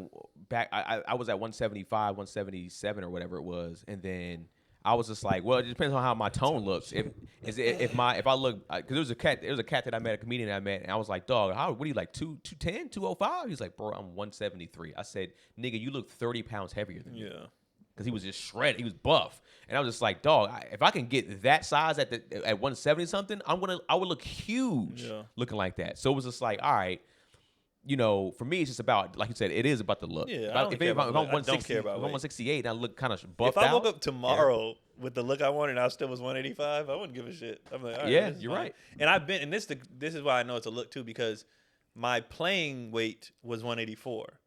back. I was at 175, 177 or whatever it was, and then I was just like, well, it depends on how my tone looks. If I look, because there was a cat that I met, a comedian that I met, and I was like, dog, what are you like 210, 205? He's like, bro, I'm 173. I said, nigga, you look 30 pounds heavier than me.
Yeah.
Because he was just shredded, he was buff, and I was just like, dog, if I can get that size at 170 something, I would look huge looking like that. So it was just like, all right, you know, for me it's just about, like you said, it is about the look.
Yeah,
if I'm 160, if I'm 168, and I look kind of buffed
out. If I
woke
up tomorrow with the look I wanted, and I still was 185, I wouldn't give a shit. I'm like, all right,
yeah, you're right.
And this is why I know it's a look too, because my playing weight was 184,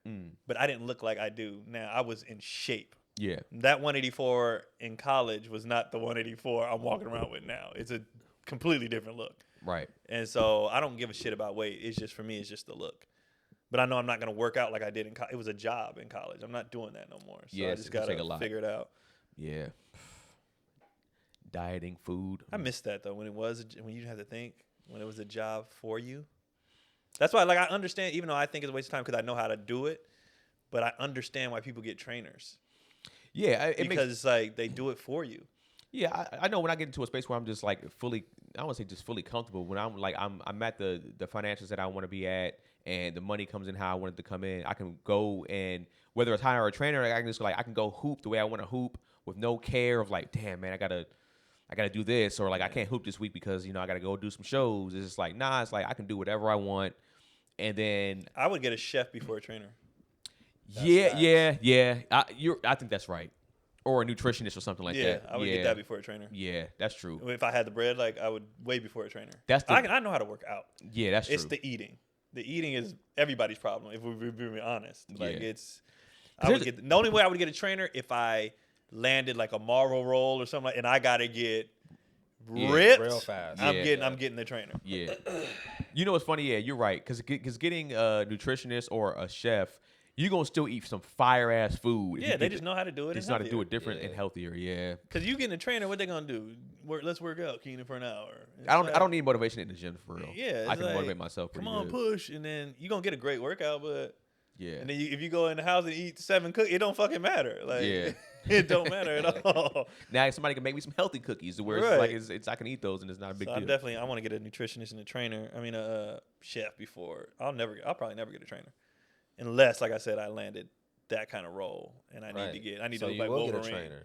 but I didn't look like I do now. I was in shape.
Yeah.
That 184 in college was not the 184 I'm walking around with now. It's a completely different look.
Right.
And so I don't give a shit about weight. It's just, for me, it's just the look. But I know I'm not going to work out like I did in college. It was a job in college. I'm not doing that no more. So I just got to figure it out.
Yeah. Dieting, food.
I miss that, though, when you didn't have to think, when it was a job for you. That's why, like, I understand, even though I think it's a waste of time because I know how to do it, but I understand why people get trainers.
Yeah,
because it's like they do it for you.
Yeah, I know when I get into a space where I'm just like fully, I don't want to say just fully comfortable. When I'm like I'm at the financials that I want to be at, and the money comes in how I want it to come in. I can go, and whether it's hire a trainer, I can just I can go hoop the way I want to hoop with no care of like, damn man, I gotta do this, or like I can't hoop this week because, you know, I gotta go do some shows. It's just like, nah, it's like I can do whatever I want, and then
I would get a chef before a trainer.
Yeah. I think that's right. Or a nutritionist or something like that.
Yeah, I would get that before a trainer.
Yeah, that's true.
If I had the bread, like I would way before a trainer. I know how to work out.
Yeah, that's true.
It's the eating. The eating is everybody's problem, if we're being honest. Like the only way I would get a trainer if I landed like a Marvel role or something, and I gotta get ripped
real fast.
I'm getting the trainer.
Yeah. You know what's funny? Yeah, you're right. Because getting a nutritionist or a chef, you're going to still eat some fire-ass food.
Yeah, they just know how to do it.
They just know how to do it different and healthier, yeah.
Because you getting a trainer, what they going to do? Let's work out, Keenan, for an hour.
I don't need motivation in the gym, for real.
Yeah.
I can motivate myself pretty
good. Push, and then you're going to get a great workout, but...
Yeah.
And then if you go in the house and eat 7 cookies, it don't fucking matter. Like, it don't matter at all.
Now somebody can make me some healthy cookies where it's I can eat those and it's not a big deal.
I want to get a nutritionist and a trainer. I mean, a chef before. I'll probably never get a trainer. Unless, like I said, I landed that kind of role, and I need to look like Wolverine.
Get a trainer.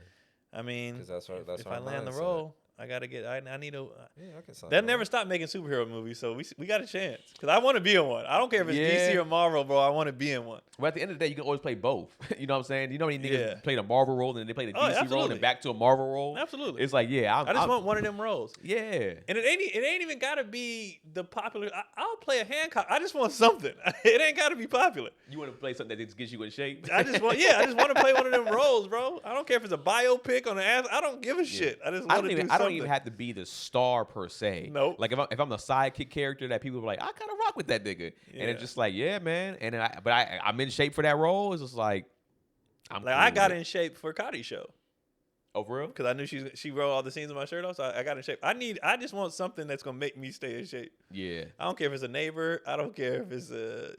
I mean,
that's
if I land the role, I gotta get. I need a.
I can sign.
They'll never stop making superhero movies, so we got a chance. Because I want to be in one. I don't care if it's DC or Marvel, bro. I want to be in one.
Well, at the end of the day, you can always play both. You know what I'm saying? You know how many niggas played a Marvel role and then they played a DC role and then back to a Marvel role?
Absolutely.
It's like,
I just want one of them roles.
Yeah.
And it ain't even gotta be the popular. I'll play a Hancock. I just want something. It ain't gotta be popular.
You want to play something that just gets you in shape?
I just want to play one of them roles, bro. I don't care if it's a biopic on the ass. I don't give a shit. I just want to do something.
I don't even have to be the star per se.
Nope.
Like if I'm the sidekick character that people are like, I kind of rock with that nigga, and it's just like, yeah, man. And then I'm in shape for that role. It's just like,
I got in shape for Cotty's show.
Oh, for real?
Because I knew she wrote all the scenes of my shirt off, so I got in shape. I just want something that's gonna make me stay in shape.
Yeah.
I don't care if it's a neighbor. I don't care if it's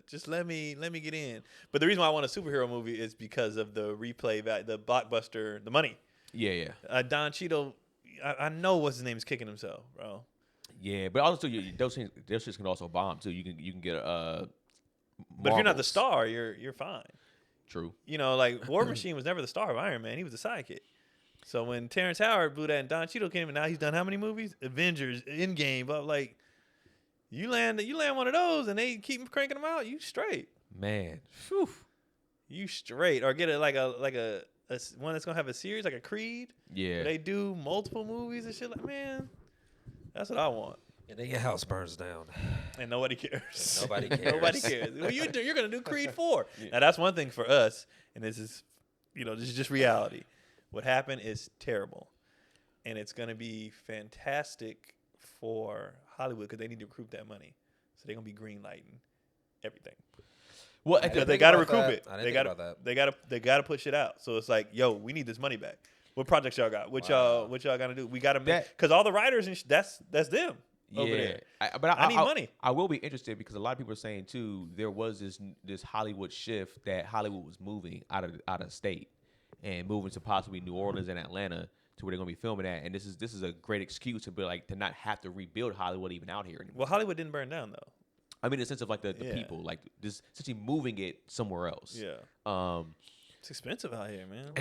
just let me get in. But the reason why I want a superhero movie is because of the replay value, the blockbuster, the money.
Yeah.
Don Cheadle, I know what's his name is kicking himself, bro.
Yeah, but also those shits can also bomb too. You can get
But if you're not the star, you're fine.
True.
You know, like War Machine was never the star of Iron Man. He was the sidekick. So when Terrence Howard blew that and Don Cheadle came in, now he's done how many movies? Avengers, Endgame, but like you land one of those and they keep cranking them out, you straight.
Man. Whew.
You straight. Or get it like a one that's gonna have a series, like a Creed.
Yeah.
Where they do multiple movies and shit. Like, man, that's what I want.
And then your house burns down.
And nobody cares.
And nobody cares.
Nobody cares. Well, you're going to do Creed 4. Yeah. Now, that's one thing for us, and this is just reality. What happened is terrible. And it's going to be fantastic for Hollywood because they need to recoup that money. So they're going to be green-lighting everything.
Well,
they got to recoup it. They got to push it out. So it's like, yo, we need this money back. What projects y'all got? What y'all got to do? We got to make, because all the writers and that's them. Over there.
I
need money.
I will be interested because a lot of people are saying too there was this Hollywood shift that Hollywood was moving out of state and moving to possibly New Orleans and Atlanta to where they're gonna be filming at, and this is a great excuse to be like to not have to rebuild Hollywood even out here anymore.
Well, Hollywood didn't burn down though.
I mean, in the sense of like the people, like just essentially moving it somewhere else.
Yeah. It's expensive out here, man.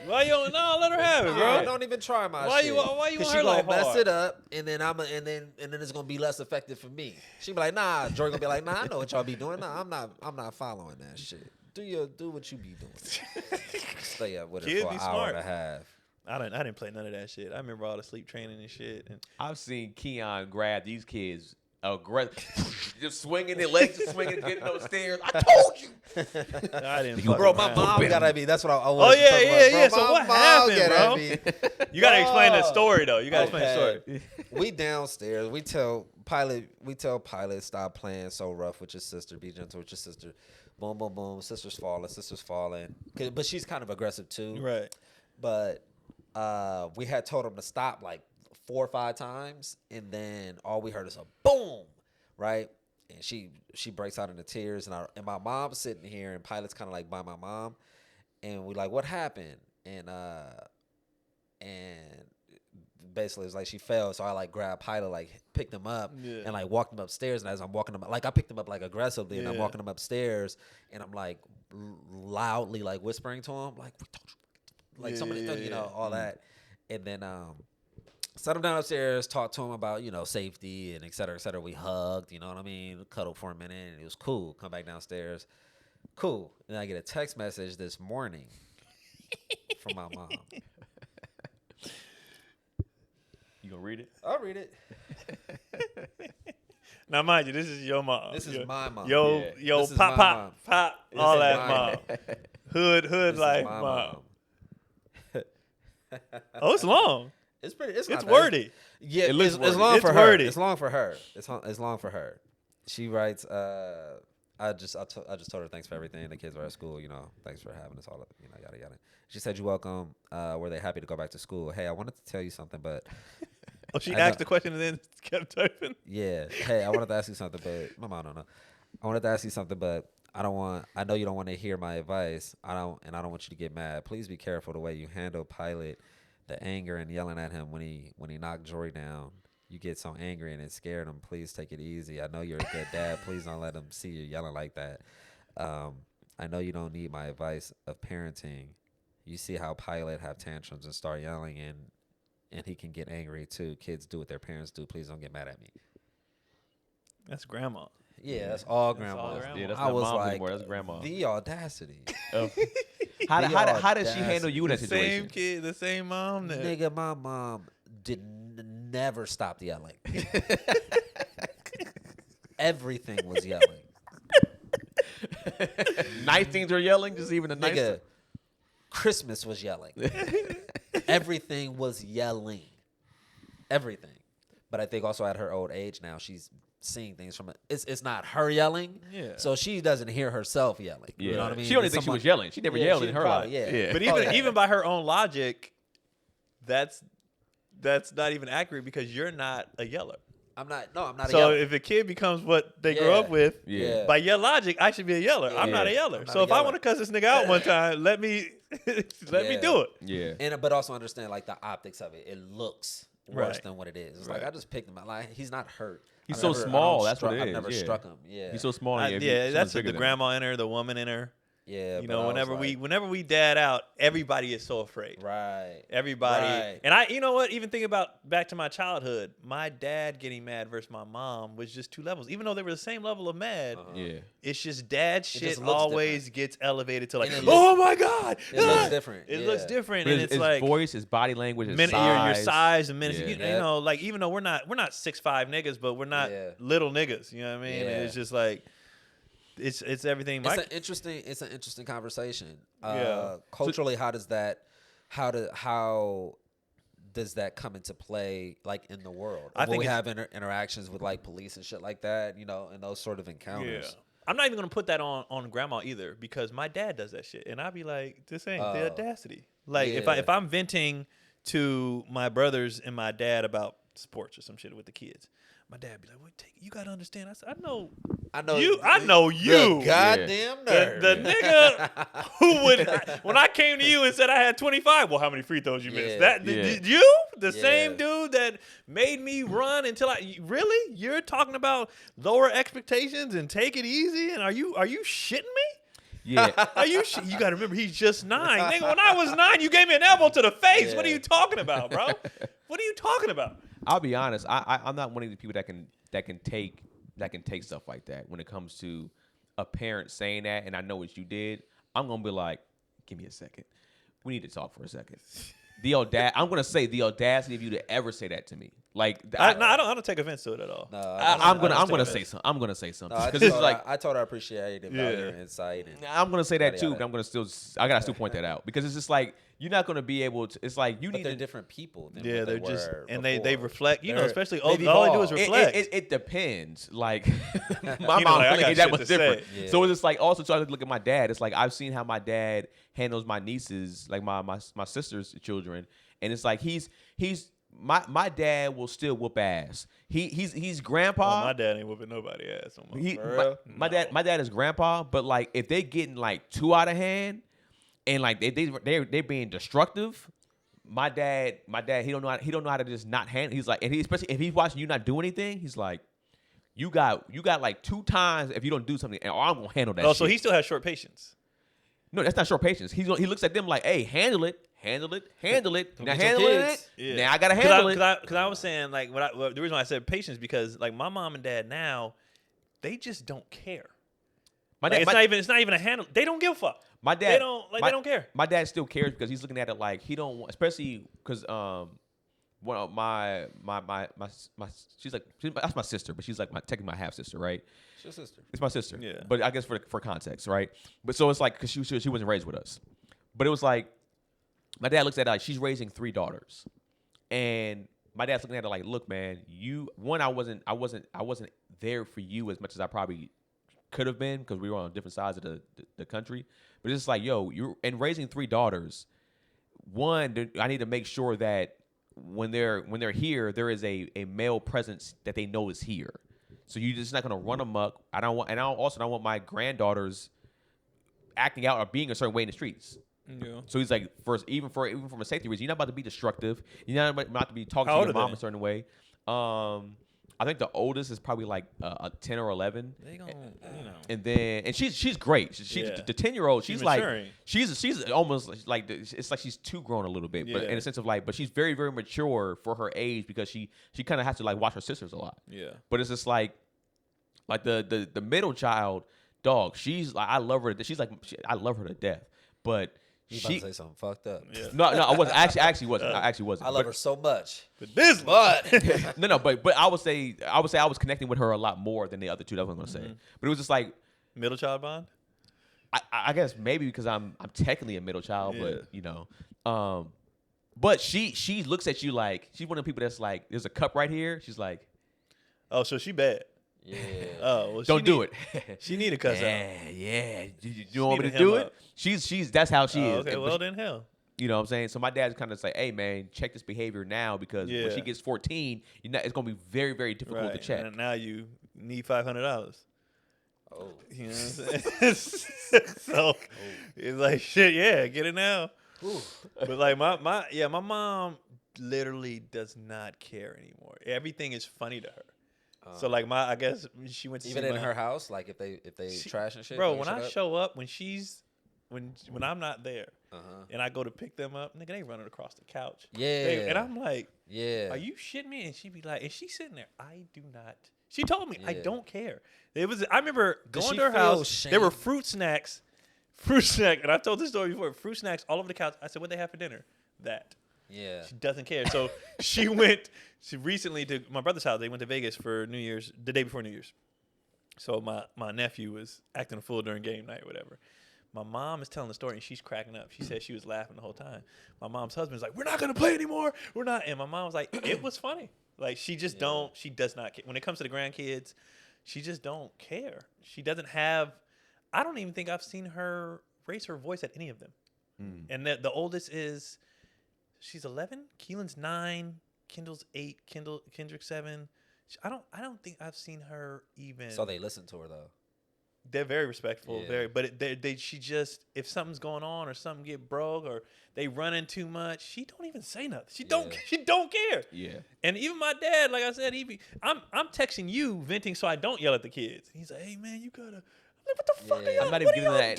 Why you don't
let her have it, bro?
Don't even try my
why
shit.
Why you want
her
her
like
hard?
mess it up, and then and then it's gonna be less effective for me. She be like, nah. Joy gonna be like, nah. I know what y'all be doing. Nah, I'm not following that shit. Do what you be doing. Stay up with it for an hour and a half.
I didn't play none of that shit. I remember all the sleep training and shit. And
I've seen Keon grab these kids. Just swinging their legs, swinging, getting those stairs. I told you.
I didn't.
Bro, my mom got at me. That's what I was.
Oh yeah. So what happened, bro? You gotta explain that story though. You gotta explain the story.
We downstairs. We tell Pilot stop playing so rough with your sister. Be gentle with your sister. Boom, boom, boom. Sister's falling. But she's kind of aggressive too.
Right.
But we had told him to stop like 4 or 5 times, and then all we heard is a boom, right? And she breaks out into tears, and my mom's sitting here, and Pilot's kind of like by my mom, and we like, what happened? And basically it's like she fell, so I like grabbed Pilot, like picked him up, and like walked him upstairs. And as I'm walking him, like I picked him up like aggressively, and I'm walking him upstairs, and I'm like loudly like whispering to him, like we told you, like somebody, all that, and then set him down upstairs, talked to him about, safety and et cetera, et cetera. We hugged, you know what I mean? Cuddled for a minute, and it was cool. Come back downstairs. Cool. And I get a text message this morning from my mom.
You gonna read it?
I'll read it.
Now, mind you, this is your mom.
This is my mom.
Yo, pop, all that mom. Hood life mom. Oh, it's long.
It's pretty. It's
wordy.
Yeah,
it looks
it's long for her.
Wordy.
It's long for her. It's long for her. She writes. I just told her thanks for everything. The kids were at school. Thanks for having us all. Yada yada. She said, "You're welcome. Were they happy to go back to school? Hey, I wanted to tell you something, but."
Oh, she asked the question and then kept typing.
Yeah. Hey, I wanted to ask you something, but my mom don't know. I wanted to ask you something, but I know you don't want to hear my advice. I don't want you to get mad. Please be careful the way you handle Pilot. The anger and yelling at him when he knocked Jory down. You get so angry and it scared him. Please take it easy. I know you're a good dad. Please don't let him see you yelling like that. I know you don't need my advice of parenting. You see how Pilot have tantrums and start yelling, and he can get angry too. Kids do what their parents do. Please don't get mad at me.
That's grandma.
Yeah, that's all grandma.
Yeah, that's
I
not
was
mom
like,
anymore. That's grandma.
The audacity.
How did she handle you in that situation?
Same kid, the same mom.
Nigga, my mom never stopped yelling. Everything was yelling.
Nice things were yelling, just even the nice.
Nigga, Christmas was yelling. Everything was yelling. Everything. But I think also at her old age now, she's seeing things from it's not her yelling, so she doesn't hear herself yelling. You know what I mean?
She only thinks she was yelling. She never yelled in her life.
Yeah.
But even by her own logic, that's not even accurate because you're not a yeller.
I'm not a yeller.
So if a kid becomes what they grew up with, by your logic, I should be a yeller. I'm not a yeller. So if I want to cuss this nigga out one time, let me do it.
Yeah.
But also understand like the optics of it. It looks worse than what it is. It's like I just picked him out. Like he's not hurt.
He's so small. That's what it is.
I've never struck him. Yeah,
he's so small.
That's the grandma in her, the woman in her.
Yeah,
you know, whenever we dad out, everybody is so afraid.
Right.
Everybody. And you know what? Even think about back to my childhood. My dad getting mad versus my mom was just two levels. Even though they were the same level of mad, it's just dad shit always gets elevated to like, oh my God.
It looks different.
It looks different,
but
and it's like
voice, his body language, his size.
Your size and minutes. You know, like even though we're not 6'5" niggas, but we're not little niggas. You know what I mean? And it's just like. It's everything.
It's an interesting conversation. Culturally, how does that come into play, like in the world? I think we have interactions with like police and shit like that, you know, and those sort of encounters.
Yeah. I'm not even gonna put that on grandma either, because my dad does that shit, and I'd be like, this ain't the audacity. Like if I'm venting to my brothers and my dad about sports or some shit with the kids, my dad be like, "Wait, you gotta understand." I said, "I know you.
Goddamn nerd.
The nigga who would when I came to you and said I had 25. Well, how many free throws you missed? The same dude that made me run until you're talking about lower expectations and take it easy. And are you shitting me?
Yeah.
You got to remember, he's just 9. Nigga, when I was 9, you gave me an elbow to the face. What are you talking about, bro? What are you talking about?
I'll be honest. I'm not one of the people that can take stuff like that. When it comes to a parent saying that, and I know what you did, I'm gonna be like, give me a second. We need to talk for a second. I'm gonna say the audacity of you to ever say that to me. Like,
I don't take offense to it at all.
No, I'm gonna say something. I'm gonna say something because it's like
I told her I appreciated your insight. And
I'm gonna say that too, but I gotta still point that out because it's just like you're not gonna be able to. It's like
they're different people. Than
they're
they
just
were
and
before.
they reflect. You know, especially all they do is reflect.
It depends. Like my mom ain't that much different. Yeah. So it's just like also trying to look at my dad. It's like I've seen how my dad handles my nieces, like my sister's children, and it's like he's. My dad will still whoop ass. He's grandpa.
My dad ain't whooping nobody ass.
My dad is grandpa, but like if they getting like too out of hand and like they being destructive, my dad he don't know how to just not handle. He's like, and especially if he's watching you not do anything, he's like, you got like 2 times if you don't do something, and I'm gonna handle that.
Oh, so he still has short patience.
No, that's not short patience. He looks at them like, hey, handle it. Now handle it. Yeah. Now I gotta handle it.
Because I was saying like the reason why I said patience, because like my mom and dad now, they just don't care. It's not even a handle. They don't give a fuck.
My dad
they don't care.
My dad still cares because he's looking at it like he don't want, especially because well my she's that's my sister, but she's like technically my half sister, right?
It's your sister.
It's my sister.
Yeah.
But I guess for context, right? But so it's like because she wasn't raised with us, but it was like. My dad looks at it like she's raising 3 daughters, and my dad's looking at it like, look, man, I wasn't there for you as much as I probably could have been because we were on different sides of the country. But it's just like, yo, you're and raising 3 daughters. One, I need to make sure that when they're here, there is a male presence that they know is here. So you're just not gonna run amok. I don't want my granddaughters acting out or being a certain way in the streets.
Yeah.
So he's like, even from a safety reason, you're not about to be destructive. You're not about to be talking to your mom a certain way. I think the oldest is probably like a 10 or 11.
They gonna,
And then she's great. The 10-year-old. She's like
maturing.
she's almost like it's like she's too grown a little bit, but in a sense of like, but she's very very mature for her age because she kind of has to like watch her sisters a lot.
Yeah.
But it's just like the middle child, dog. She's like I love her. I love her to death, but.
You about to say something fucked up.
Yeah. No, I wasn't. Actually wasn't. I actually wasn't.
I love her so much.
But
No, I would say I was connecting with her a lot more than the other 2. That's what I'm gonna say. But it was just like
middle child bond.
I guess maybe because I'm technically a middle child, but you know, but she looks at you like she's one of the people that's like, there's a cup right here. She's like,
oh, so she bad.
Yeah.
Oh, well, don't do it.
She need to cuss out.
Yeah. You want me to do it? She's that's how she is.
Okay, well then hell.
You know what I'm saying? So my dad's kind of like, hey man, check this behavior now because when she gets 14, it's gonna be very very difficult to check.
And now you need $500.
Oh,
you know what I'm saying? So it's like shit. Yeah, get it now. But like my mom literally does not care anymore. Everything is funny to her. So like I guess she went to
even in her house, like if they trash and shit.
Bro, when I show up, when I'm not there, and I go to pick them up, nigga, they running across the couch.
Yeah,
and I'm like,
are
you shitting me? And she be like, and she's sitting there. I do not. She told me I don't care. I remember going to her house. Shame? There were fruit snacks, and I told this story before. Fruit snacks all over the couch. I said, "What they have for dinner?" That.
Yeah.
She doesn't care. So she went recently to my brother's house. They went to Vegas for New Year's, the day before New Year's. So my nephew was acting a fool during game night or whatever. My mom is telling the story, and she's cracking up. She said she was laughing the whole time. My mom's husband's like, we're not going to play anymore. We're not. And my mom was like, it was funny. Like, she just she does not care. When it comes to the grandkids, she just don't care. She doesn't have, I don't even think I've seen her raise her voice at any of them. And the oldest is, she's 11. Keelan's 9. Kendall's 8. Kendrick's 7. I don't think I've seen her even.
So they listen to her though.
They're very respectful, she just, if something's going on or something get broke or they running too much, she don't even say nothing. She don't care.
Yeah.
And even my dad, like I said, I'm texting you venting so I don't yell at the kids. He's like, hey man, you gotta. Like, what the fuck are y'all?
I'm not even giving that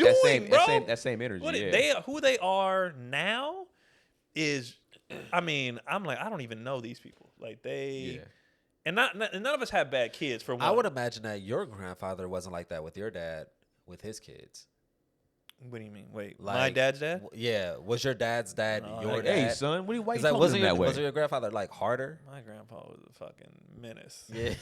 same energy.
Who they are now is, I mean, I'm like, I don't even know these people. Like they. Yeah. And none of us have bad kids, for one.
I would imagine that your grandfather wasn't like that with your dad, with his kids.
What do you mean? Wait, like, my dad's dad?
Yeah. Was your dad's dad your dad?
Hey, son, why you talking him that way?
Was your grandfather, like, harder?
My grandpa was a fucking menace.
Yeah.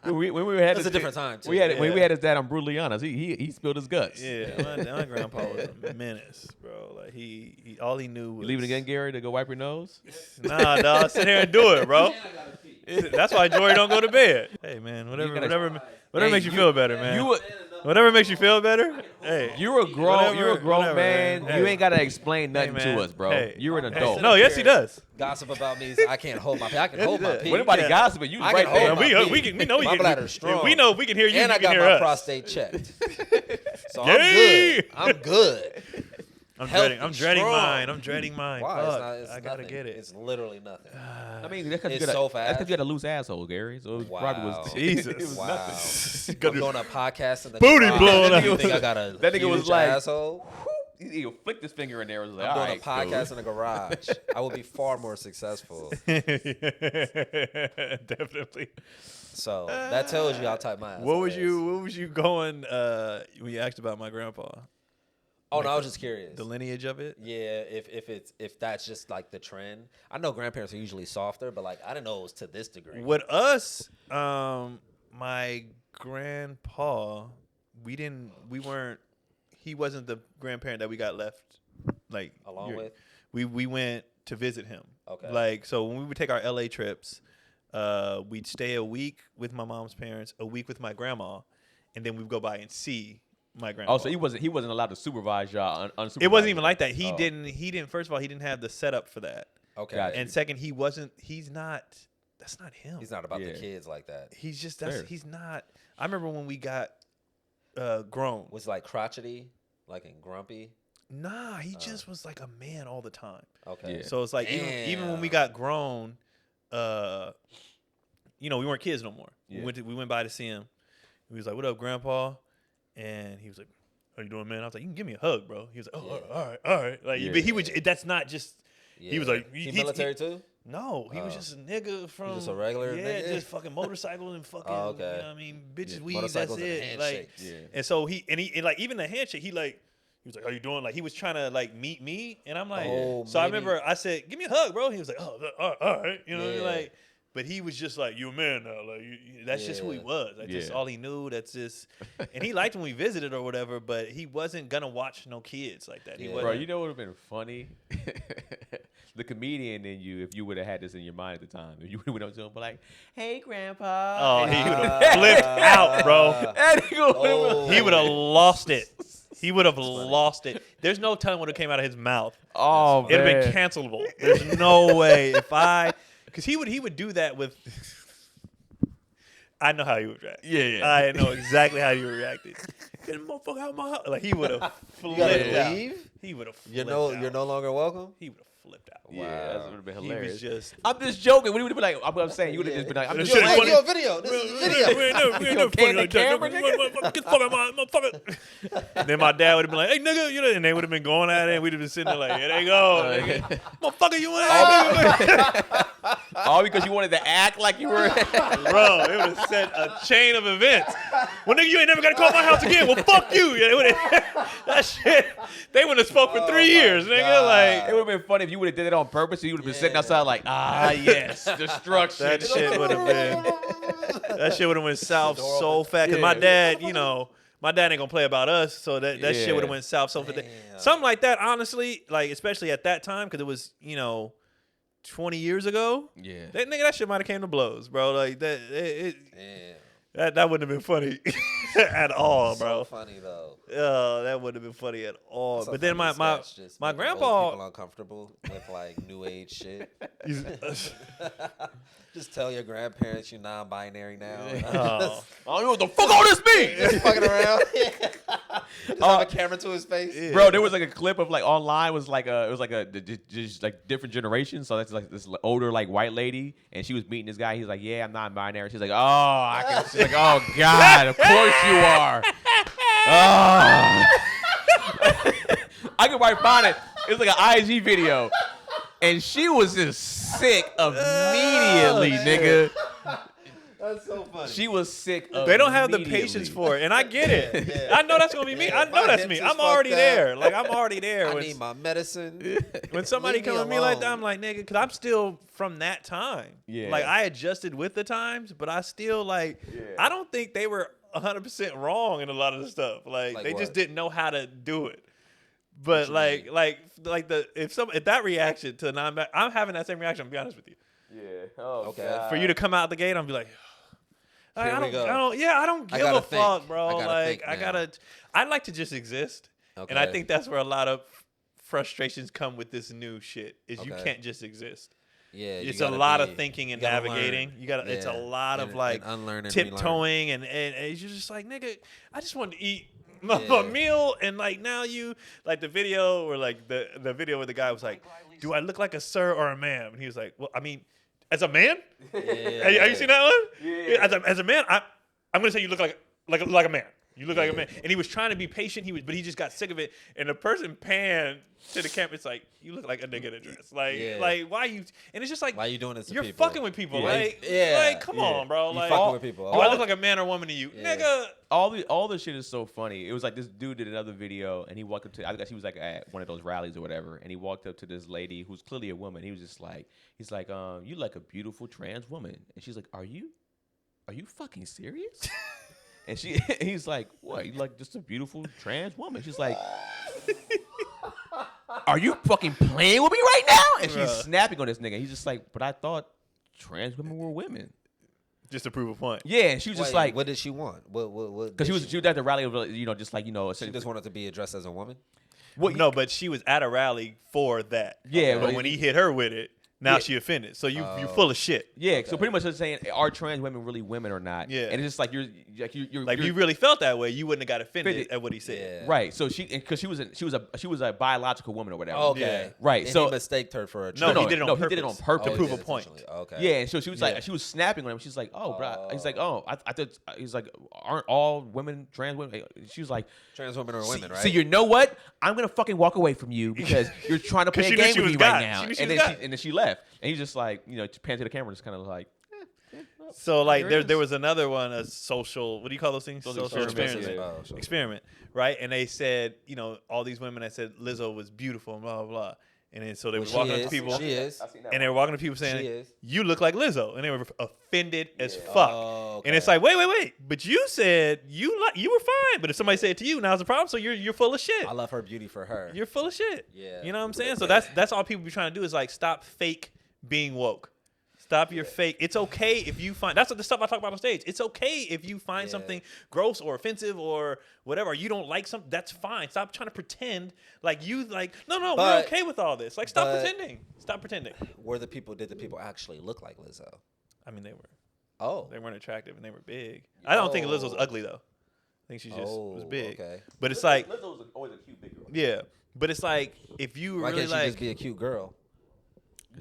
when we had
a different time, too.
When we had his dad on Brutally Honest, he spilled his guts.
Yeah, my grandpa was a menace, bro. Like, he all he knew was...
You leaving again, Gary, to go wipe your nose?
Nah, dog. Sit here and do it, bro. That's why Jory don't go to bed. Hey, man, whatever makes you feel better, man. Whatever makes you feel better. Hey,
you're a grown man. Hey. You ain't gotta explain nothing to us, bro.
Hey.
You're an adult.
No, yes, he does.
Gossip about me. I can't hold my pee. I can hold my pee.
When anybody gossiping, you right there.
We know you.
My bladder's strong.
We know we can hear you.
And I got my prostate checked. So I'm good.
I'm dreading mine.
Why?
I gotta get it.
It's literally nothing.
I mean, that's because you had a loose asshole, Gary. So it probably was
Jesus.
It was nothing.
I'm doing a podcast and the
booty blowing up.
You think I got a
that nigga was like
asshole?
He flicked his finger in there. Was like,
I'm doing a podcast in the garage. I would be far more successful.
Definitely.
So that tells you how tight my ass.
What was you going when you asked about my grandpa?
Oh, no, I was just curious.
The lineage of it?
Yeah, if that's just like the trend. I know grandparents are usually softer, but like I didn't know it was to this degree.
With us, my grandpa, he wasn't the grandparent that we got left like
along with.
We went to visit him.
Okay.
Like, so when we would take our LA trips, we'd stay a week with my mom's parents, a week with my grandma, and then we'd go by and see my grandpa.
Oh, so he wasn't allowed to supervise y'all unsupervised.
It wasn't even like that. He didn't first of all, he didn't have the setup for that.
Okay.
Gotcha.
And second, that's not him.
He's not about the kids like that.
He's just he's not. I remember when we got grown.
Was like crotchety, like and grumpy?
Nah, he just was like a man all the time.
Okay.
Yeah.
So it's like even when we got grown, we weren't kids no more.
Yeah.
We went by to see him. He was like, "What up, Grandpa?" And he was like, "How you doing, man?" I was like, "You can give me a hug, bro." He was like, "Oh, all right." Like, but he was. That's not just. Yeah. He was like,
he military too.
No, he was just a nigga from.
Just a regular nigga.
Yeah, just fucking motorcycles and fucking.
Oh, okay.
You know what I mean, bitches, weed. That's it. Like,
yeah.
And so he like even the handshake, he was like, "How you doing?" Like he was trying to like meet me, and I'm like, so I remember I said, "Give me a hug, bro." He was like, "Oh, all right," you know, like. But he was just like, "You a man now." Like that's just who he was. That's just all he knew. That's just, and he liked when we visited or whatever. But he wasn't gonna watch no kids like that. He wasn't.
Bro, you know what would have been funny? The comedian in you, if you would have had this in your mind at the time, if you went up to him, be like, "Hey, Grandpa."
Oh, he would have flipped out, bro. He would have lost it. He would have lost it. There's no telling what came out of his mouth.
Oh,
it'd have been cancelable. There's no way because he would do that with. I know how he would react.
Yeah.
I know exactly how he would react. Get the motherfucker out of my house. Like he would have flipped out.
Leave?
He would have.
You're no longer welcome.
He would have flipped out.
Wow. Yeah, that would have been hilarious.
He was just.
I'm just joking. What would you be like? I'm saying you would have just been like, I'm just
Hey,
joking.
yo, video. This is video.
We ain't never funny like that. Get the fuck out my motherfucker. And then my dad would have been like, hey, nigga, and they would have been going at it, and we'd have been sitting there like, here they go. Nigga. Motherfucker, you want
all because you wanted to act like you were.
Bro, it would have set a chain of events. Well, nigga, you ain't never got to call my house again. Well, fuck you. That shit, they would have spoke for 3 years, nigga.
God.
Like,
it would have been funny if you would have did it on purpose. So you would have been sitting outside like, yes, destruction.
that shit would have went south so fast. Cause my dad, my dad ain't gonna play about us, so that shit would have went south so fast. Something like that, honestly, like especially at that time, because it was 20 years ago. Yeah, that shit might have came to blows, bro. Like that, that wouldn't have been funny at all, bro.
So funny though.
That wouldn't have been funny at all.
That's
but then my grandpa
people uncomfortable with like new age shit. Just tell your grandparents you're non-binary now.
Oh.
I don't know what the fuck all this means.
Just fucking around. Just have a camera to his face.
Yeah. Bro, there was like a clip of like online was like it was like just like different generations. So that's like this older like white lady, and she was meeting this guy. He's like, yeah, I'm non-binary. She's like, she's like, oh God, of course you are. Oh. I could probably find it. It was like an IG video. And she was just sick immediately, nigga.
That's so funny.
She was sick immediately.
They don't have the patience for it, and I get it. Yeah. I know that's gonna be me. I know that's me. I'm already there. Like I'm already there.
I need my medicine.
When somebody come at me like that, I'm like, nigga, because I'm still from that time. Yeah. Like I adjusted with the times, but I still like. Yeah. I don't think they were 100% wrong in a lot of the stuff. Like they just didn't know how to do it. But if that reaction to I'm having that same reaction. I'm be honest with you. Yeah. Oh, okay. God. For you to come out the gate, I'm be like, I don't give a fuck, bro. I'd like to just exist, and I think that's where a lot of frustrations come with this new shit. Is you can't just exist. Yeah, it's a lot of thinking and navigating.
Learn.
You got it's a lot of like tiptoeing and you're just like, nigga, I just wanted to eat a meal, and like now you like the video or like the video where the guy was like, do I look like a sir or a ma'am? And he was like, well, I mean, as a man, have you seen that one? Yeah. As a man, I'm gonna say you look like a man. You look like a man. And he was trying to be patient. But he just got sick of it. And the person panned to the camera. It's like, you look like a nigga in a dress. Like why you? And it's just like,
why you doing this to
you're
people?
Fucking with people. Like, come on, bro.
You
like,
fucking with people.
Do I look like a man or woman to you, nigga?
All the shit is so funny. It was like this dude did another video, and he walked up to. I guess he was like at one of those rallies or whatever, and he walked up to this lady who's clearly a woman. He was just like, you like a beautiful trans woman, and she's like, are you fucking serious? And he's like, what? You like just a beautiful trans woman? She's like, are you fucking playing with me right now? And she's snapping on this nigga. He's just like, but I thought trans women were women.
Just to prove a point.
Yeah, and she was just like,
what did she want? What?
Because she was at the rally, just like
she just wanted to be addressed as a woman.
Well, no, but she was at a rally for that.
Yeah,
but when he hit her with it. Now she offended. So you're full of shit.
Yeah. Okay. So pretty much just saying, are trans women really women or not? Yeah. And it's just like you're
you really felt that way. You wouldn't have got offended at what he said.
Yeah. Right. So because she was a biological woman or whatever.
Okay. Yeah.
Right.
And
so
he mistaked her for a
trans. No, he did it on purpose.
He did it on purpose
to prove a point.
Okay.
Yeah. And so she was like, she was snapping on him. She's like, oh, bro. He's like, oh, I thought. He's like, aren't all women trans women? She was like,
trans women are women, right?
So you know what? I'm gonna fucking walk away from you because you're trying to play a game with me right now. And then she left. And he's just like, pan to the camera, just kind of like.
So like there was another one, a social. What do you call those things? Social experiment, right? And they said, all these women that said Lizzo was beautiful and blah blah blah. And then so they were walking up to people.
She is.
And they were walking to people saying, you look like Lizzo. And they were offended as fuck. Oh, okay. And it's like, wait. But you said you were fine. But if somebody said it to you, now's the problem. So you're full of shit.
I love her beauty for her.
You're full of shit. Yeah. You know what I'm saying? So that's all people be trying to do is like stop fake being woke. Stop your fake. It's okay if you find that's what the stuff I talk about on stage. It's okay if you find something gross or offensive or whatever. Or you don't like something. That's fine. Stop trying to pretend like you like. No, we're okay with all this. Like stop pretending. Stop pretending.
Did the people actually look like Lizzo?
I mean, they were.
Oh,
they weren't attractive and they were big. I don't think Lizzo was ugly though. I think she just was big. Okay. But it's like
Lizzo was always a cute big girl.
Yeah, but it's like if you
why
really
can't she just be a cute girl?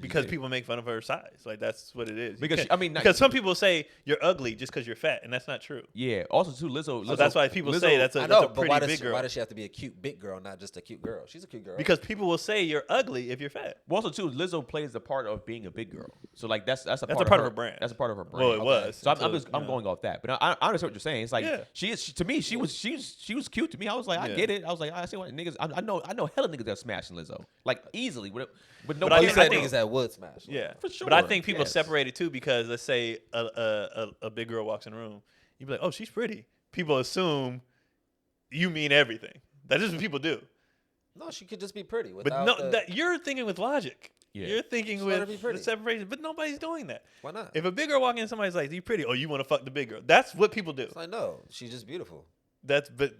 Because people make fun of her size. Like, that's what it is.
Because
some people say you're ugly just because you're fat, and that's not true.
Yeah. Also, too, Lizzo.
So that's why people say that's a pretty big girl.
Why does she have to be a cute big girl, not just a cute girl? She's a cute girl.
Because people will say you're ugly if you're fat.
Well, also, too, Lizzo plays the part of being a big girl. So, like, that's a part of her brand. That's a part of her brand.
Well, it was.
So I'm going off that. But I understand what you're saying. It's like to me, she was cute to me. I was like, I get it. I was like, I see what niggas. I know hella niggas that smashing Lizzo, like easily. But nobody
said niggas that would smash.
Yeah, for sure. But I think people separate it too because let's say a big girl walks in the room, you'd be like, oh, she's pretty. People assume you mean everything. That's just what people do.
No, she could just be pretty.
But you're thinking with logic.
Yeah.
You're thinking with the separation, but nobody's doing that.
Why not?
If a big girl walks in, somebody's like, "You pretty?" Oh, you want to fuck the big girl? That's what people do.
It's like, no, she's just beautiful.
You can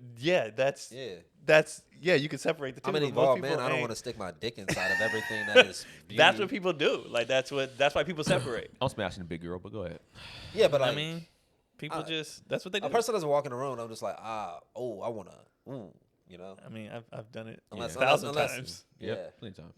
separate the two.
I'm an evolved man. I don't want to stick my dick inside of everything that is beauty.
That's what people do. Like that's why people separate.
I'm smashing a big girl, but go ahead.
Yeah, but
I mean, people that's what they do.
A person doesn't walk in the room. I'm just like, I wanna. You know,
I mean, I've done it
1,000
times.
Yeah, plenty of times.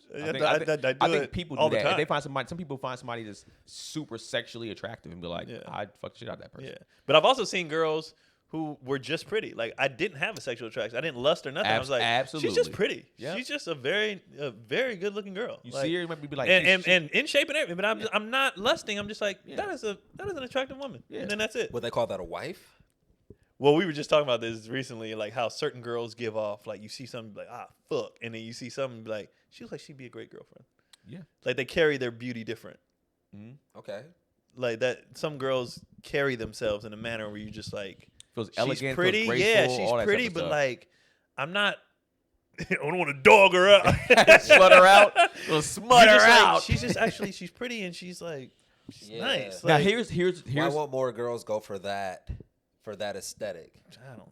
I
think people do
all
that.
the time.
If they find somebody, some people find somebody that's super sexually attractive and be like, I'd fuck the shit out of that person.
Yeah, but I've also seen girls who were just pretty. Like I didn't have a sexual attraction. I didn't lust or nothing. I was like,
absolutely,
she's just pretty.
Yep.
She's just a very good looking girl.
You see her, you might be like,
and in shape and everything. But I'm not lusting. I'm just like that is an attractive woman. Yeah. And then that's it.
Would they call that a wife?
Well, we were just talking about this recently, like how certain girls give off, like you see something like, fuck. And then you see something like, she looks like she'd be a great girlfriend.
Yeah.
Like they carry their beauty different.
Mm-hmm.
Okay.
Like that, some girls carry themselves in a manner where you just like,
feels elegant,
she's pretty.
feels graceful,
yeah, she's
all that
pretty,
type of
but
stuff.
like, I'm not, I don't want to dog her out.
Slut her out. Smut her out.
She's just actually, she's pretty and she's like, she's nice.
Now
like,
here's
why won't more girls go for that aesthetic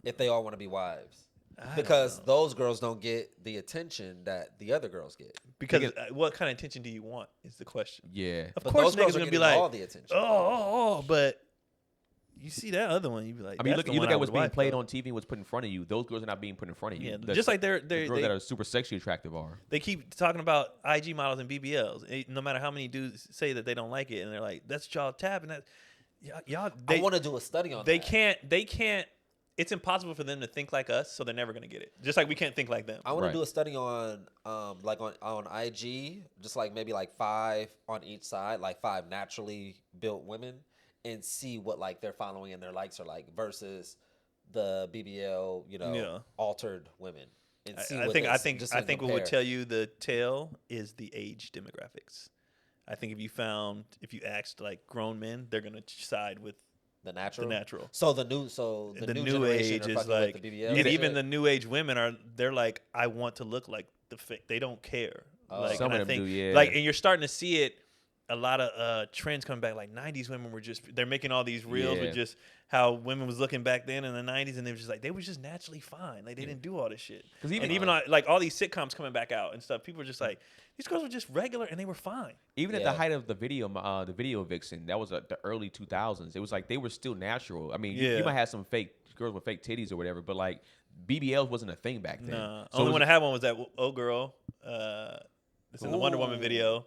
if they all want to be wives? Because those girls don't get the attention that the other girls get.
Because what kind of attention do you want is the question.
Yeah.
Of course,
those girls
niggas
are
gonna be
getting
like,
all the attention.
but you see that other one, you be like,
I mean, you look at what's being played on TV, what's put in front of you. Those girls are not being put in front of you.
Yeah, just like the girls
that are super sexually attractive are.
They keep talking about IG models and BBLs. No matter how many dudes say that they don't like it, and they're like, "That's y'all tapping that." Y'all.
I want to do a study on that.
They can't. It's impossible for them to think like us, so they're never gonna get it. Just like we can't think like them.
I want to do a study on, like on IG, just like maybe like 5 on each side, like 5 naturally built women, and see what like their following and their likes are like versus the BBL, altered women. And see
I think what would tell you the tale is the age demographics. I think if you asked like grown men, they're gonna side with
the natural.
So
the new
age is like,
the BBL.
and even the new age women they're like, I want to look like the fake. They don't care. Like,
some
and
of
I
them
think,
do, yeah.
Like, and you're starting to see it. A lot of trends coming back. Like 90s women were they're making all these reels with just how women was looking back then in the 90s, and they were just naturally fine. Like they didn't do all this shit. Even like all these sitcoms coming back out and stuff, people were just like, these girls were just regular and they were fine.
Even at the height of the video vixen, that was the early 2000s. It was like they were still natural. I mean, you might have some fake girls with fake titties or whatever, but like BBL wasn't a thing back then.
Nah. So only one I had one was that girl. It's in the Wonder Woman video.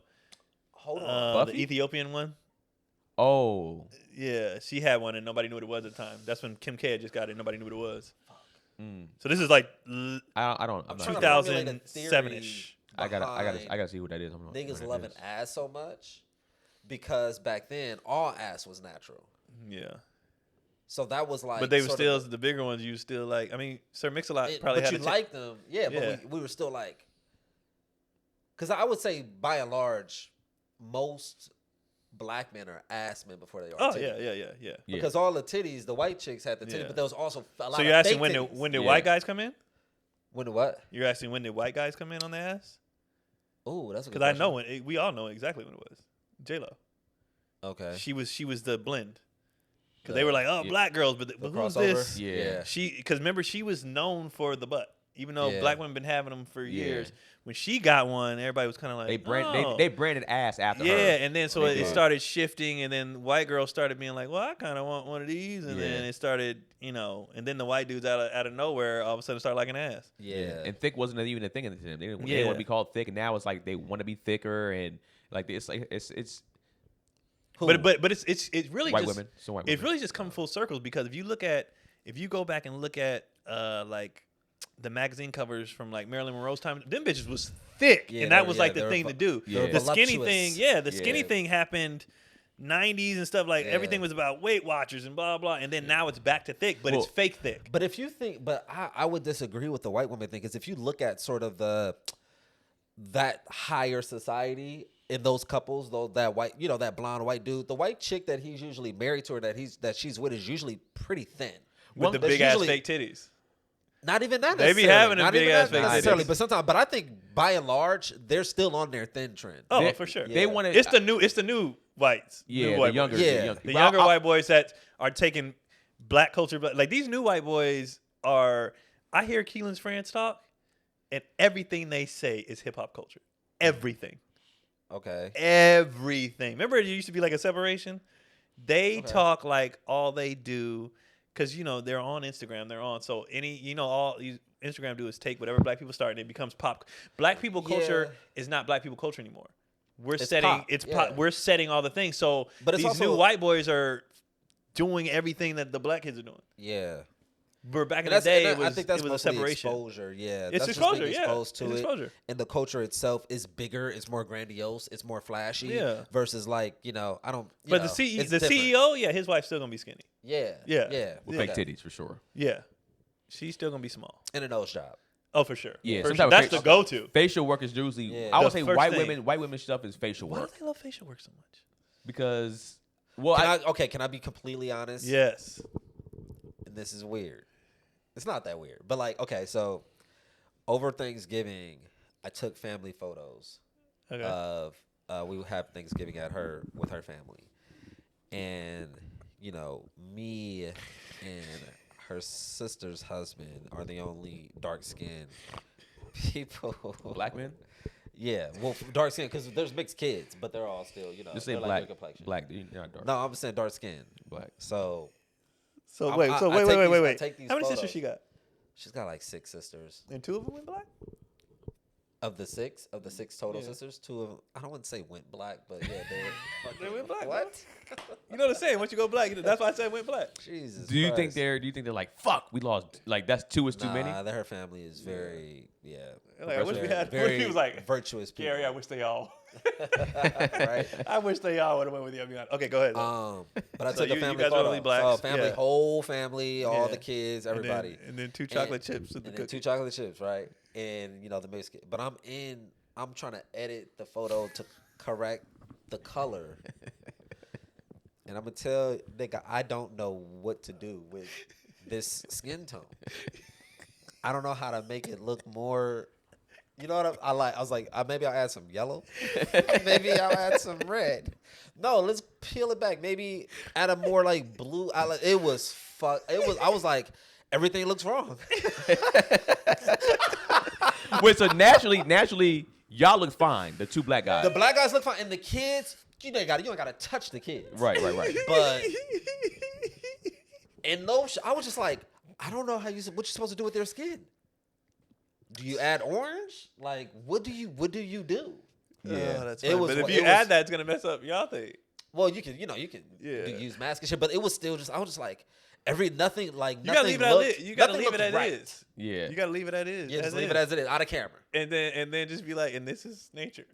Hold on.
The Ethiopian one.
Oh.
Yeah, she had one and nobody knew what it was at the time. That's when Kim K had just got it. Nobody knew what it was. So this is like
I'm
2007-ish.
I gotta see who that is.
Niggas loving ass so much because back then all ass was natural.
Yeah.
So that was like,
but they were still the bigger ones. You still like. I mean, Sir Mix-a-Lot probably had.
But you liked them, yeah. But we were still like, because I would say by and large, most black men are ass men before they are.
Yeah.
Because all the titties, the white chicks had the titties, but there was also a lot.
So you're asking when did white guys come in?
When did what?
You're asking when did white guys come in on the ass?
Oh, that's a good
question.
Because
I know we all know exactly when it was. J-Lo.
Okay.
She was the blend. Because they were like, black girls, but who's this?
Yeah.
Because remember, she was known for the butt even though black women been having them for years. When she got one, everybody was kind of like,
they branded ass after her.
Yeah, and then so it started shifting, and then white girls started being like, well, I kind of want one of these, and then it started, and then the white dudes out of nowhere all of a sudden start liking ass.
Yeah, and thick wasn't even a thing to them. They didn't want to be called thick, and now it's like they want to be thicker, and like it's like it's.
But it's really
white
just
women. So white
it's really just come full circles because if you go back and look at like the magazine covers from like Marilyn Monroe's time, them bitches was thick, and that was like the thing to do. The skinny thing, the skinny thing happened 90s and stuff like everything was about Weight Watchers and blah blah, and then now it's back to thick, but it's fake thick.
But if you think, I would disagree with the white woman thing because if you look at sort of that higher society. In those couples, though, that white, that blonde white dude, the white chick that he's usually married to or that she's with is usually pretty thin
with the big ass fake titties.
Not even that.
They be having a big ass fake
titties, but I think by and large they're still on their thin trend.
Oh, for sure.
They want
It's the new whites.
Yeah,
new white
the younger,
boys. The younger white boys that are taking black culture, like these new white boys are. I hear Keelan's friends talk, and everything they say is hip hop culture. Everything.
Okay.
Everything. Remember, it used to be like a separation. They talk like all they do, because they're on Instagram. They're on all Instagram do is take whatever black people start and it becomes pop. Black people culture is not black people culture anymore. We're setting pop. We're setting all the things. So these new white boys are doing everything that the black kids are doing.
Yeah.
But back in the day, it was a separation.
Exposure, yeah.
It's
that's
exposure,
just exposed to
it's exposure.
And the culture itself is bigger, it's more grandiose, it's more flashy.
Yeah.
Versus like, I don't.
But the CEO, his wife's still gonna be skinny.
Yeah.
With
fake titties for sure.
Yeah. She's still gonna be small.
And a nose job.
Oh, for sure.
Yeah,
for sure. That's the go-to.
Facial work is usually. I would say white women stuff is facial work.
Why do they love facial work so much?
Because
can I be completely honest?
Yes.
And this is weird. It's not that weird, but like, okay, so over Thanksgiving, I took family photos of we would have Thanksgiving with her family, and me and her sister's husband are the only dark skinned people.
Black men.
Yeah, well, dark skin because there's mixed kids, but they're all still
Just say black. Like complexion. Black, you're not dark.
No, I'm saying dark skin.
Black.
So
wait. How many
photos.
sisters she got?
She's got like 6 sisters.
And 2 of them went black?
Of the six total sisters, 2 of them, I don't want to say went black, but yeah,
they went black.
What?
You know the saying, once you go black, that's why I said went black.
Jesus.
Do you think they're like, fuck, we lost, like that's 2 is too many?
Nah, her family is very
Like, I wish we had.
Very
he was like
virtuous people.
Gary, I wish they all.
Right.
I wish they all would have went with you. Okay, go ahead.
But I took a family photo.
Really blacks.
Family, whole family, all the kids, everybody,
and then 2 chocolate chips with the cookie.
2 chocolate chips, right? And the mixed. But I'm trying to edit the photo to correct the color. And I'm gonna tell nigga, I don't know what to do with this skin tone. I don't know how to make it look more. You know what I was like, maybe I'll add some yellow. Maybe I'll add some red. No, let's peel it back. Maybe add a more like blue. I was like, everything looks wrong.
Wait, so naturally, y'all look fine. The 2 black guys.
The black guys look fine, and the kids, you ain't gotta touch the kids.
Right.
But in those, I was just like, I don't know what you're supposed to do with their skin. Do you add orange? Like, what do you do?
Yeah, that's funny. But if you add that, it's gonna mess up y'all thing.
Well, you can use mask and shit, but it was still just. I was just like, nothing.
You gotta leave it as is.
Yeah,
you gotta leave it as is.
Yeah, just leave it as it is, out of camera,
and then just be like, and this is nature.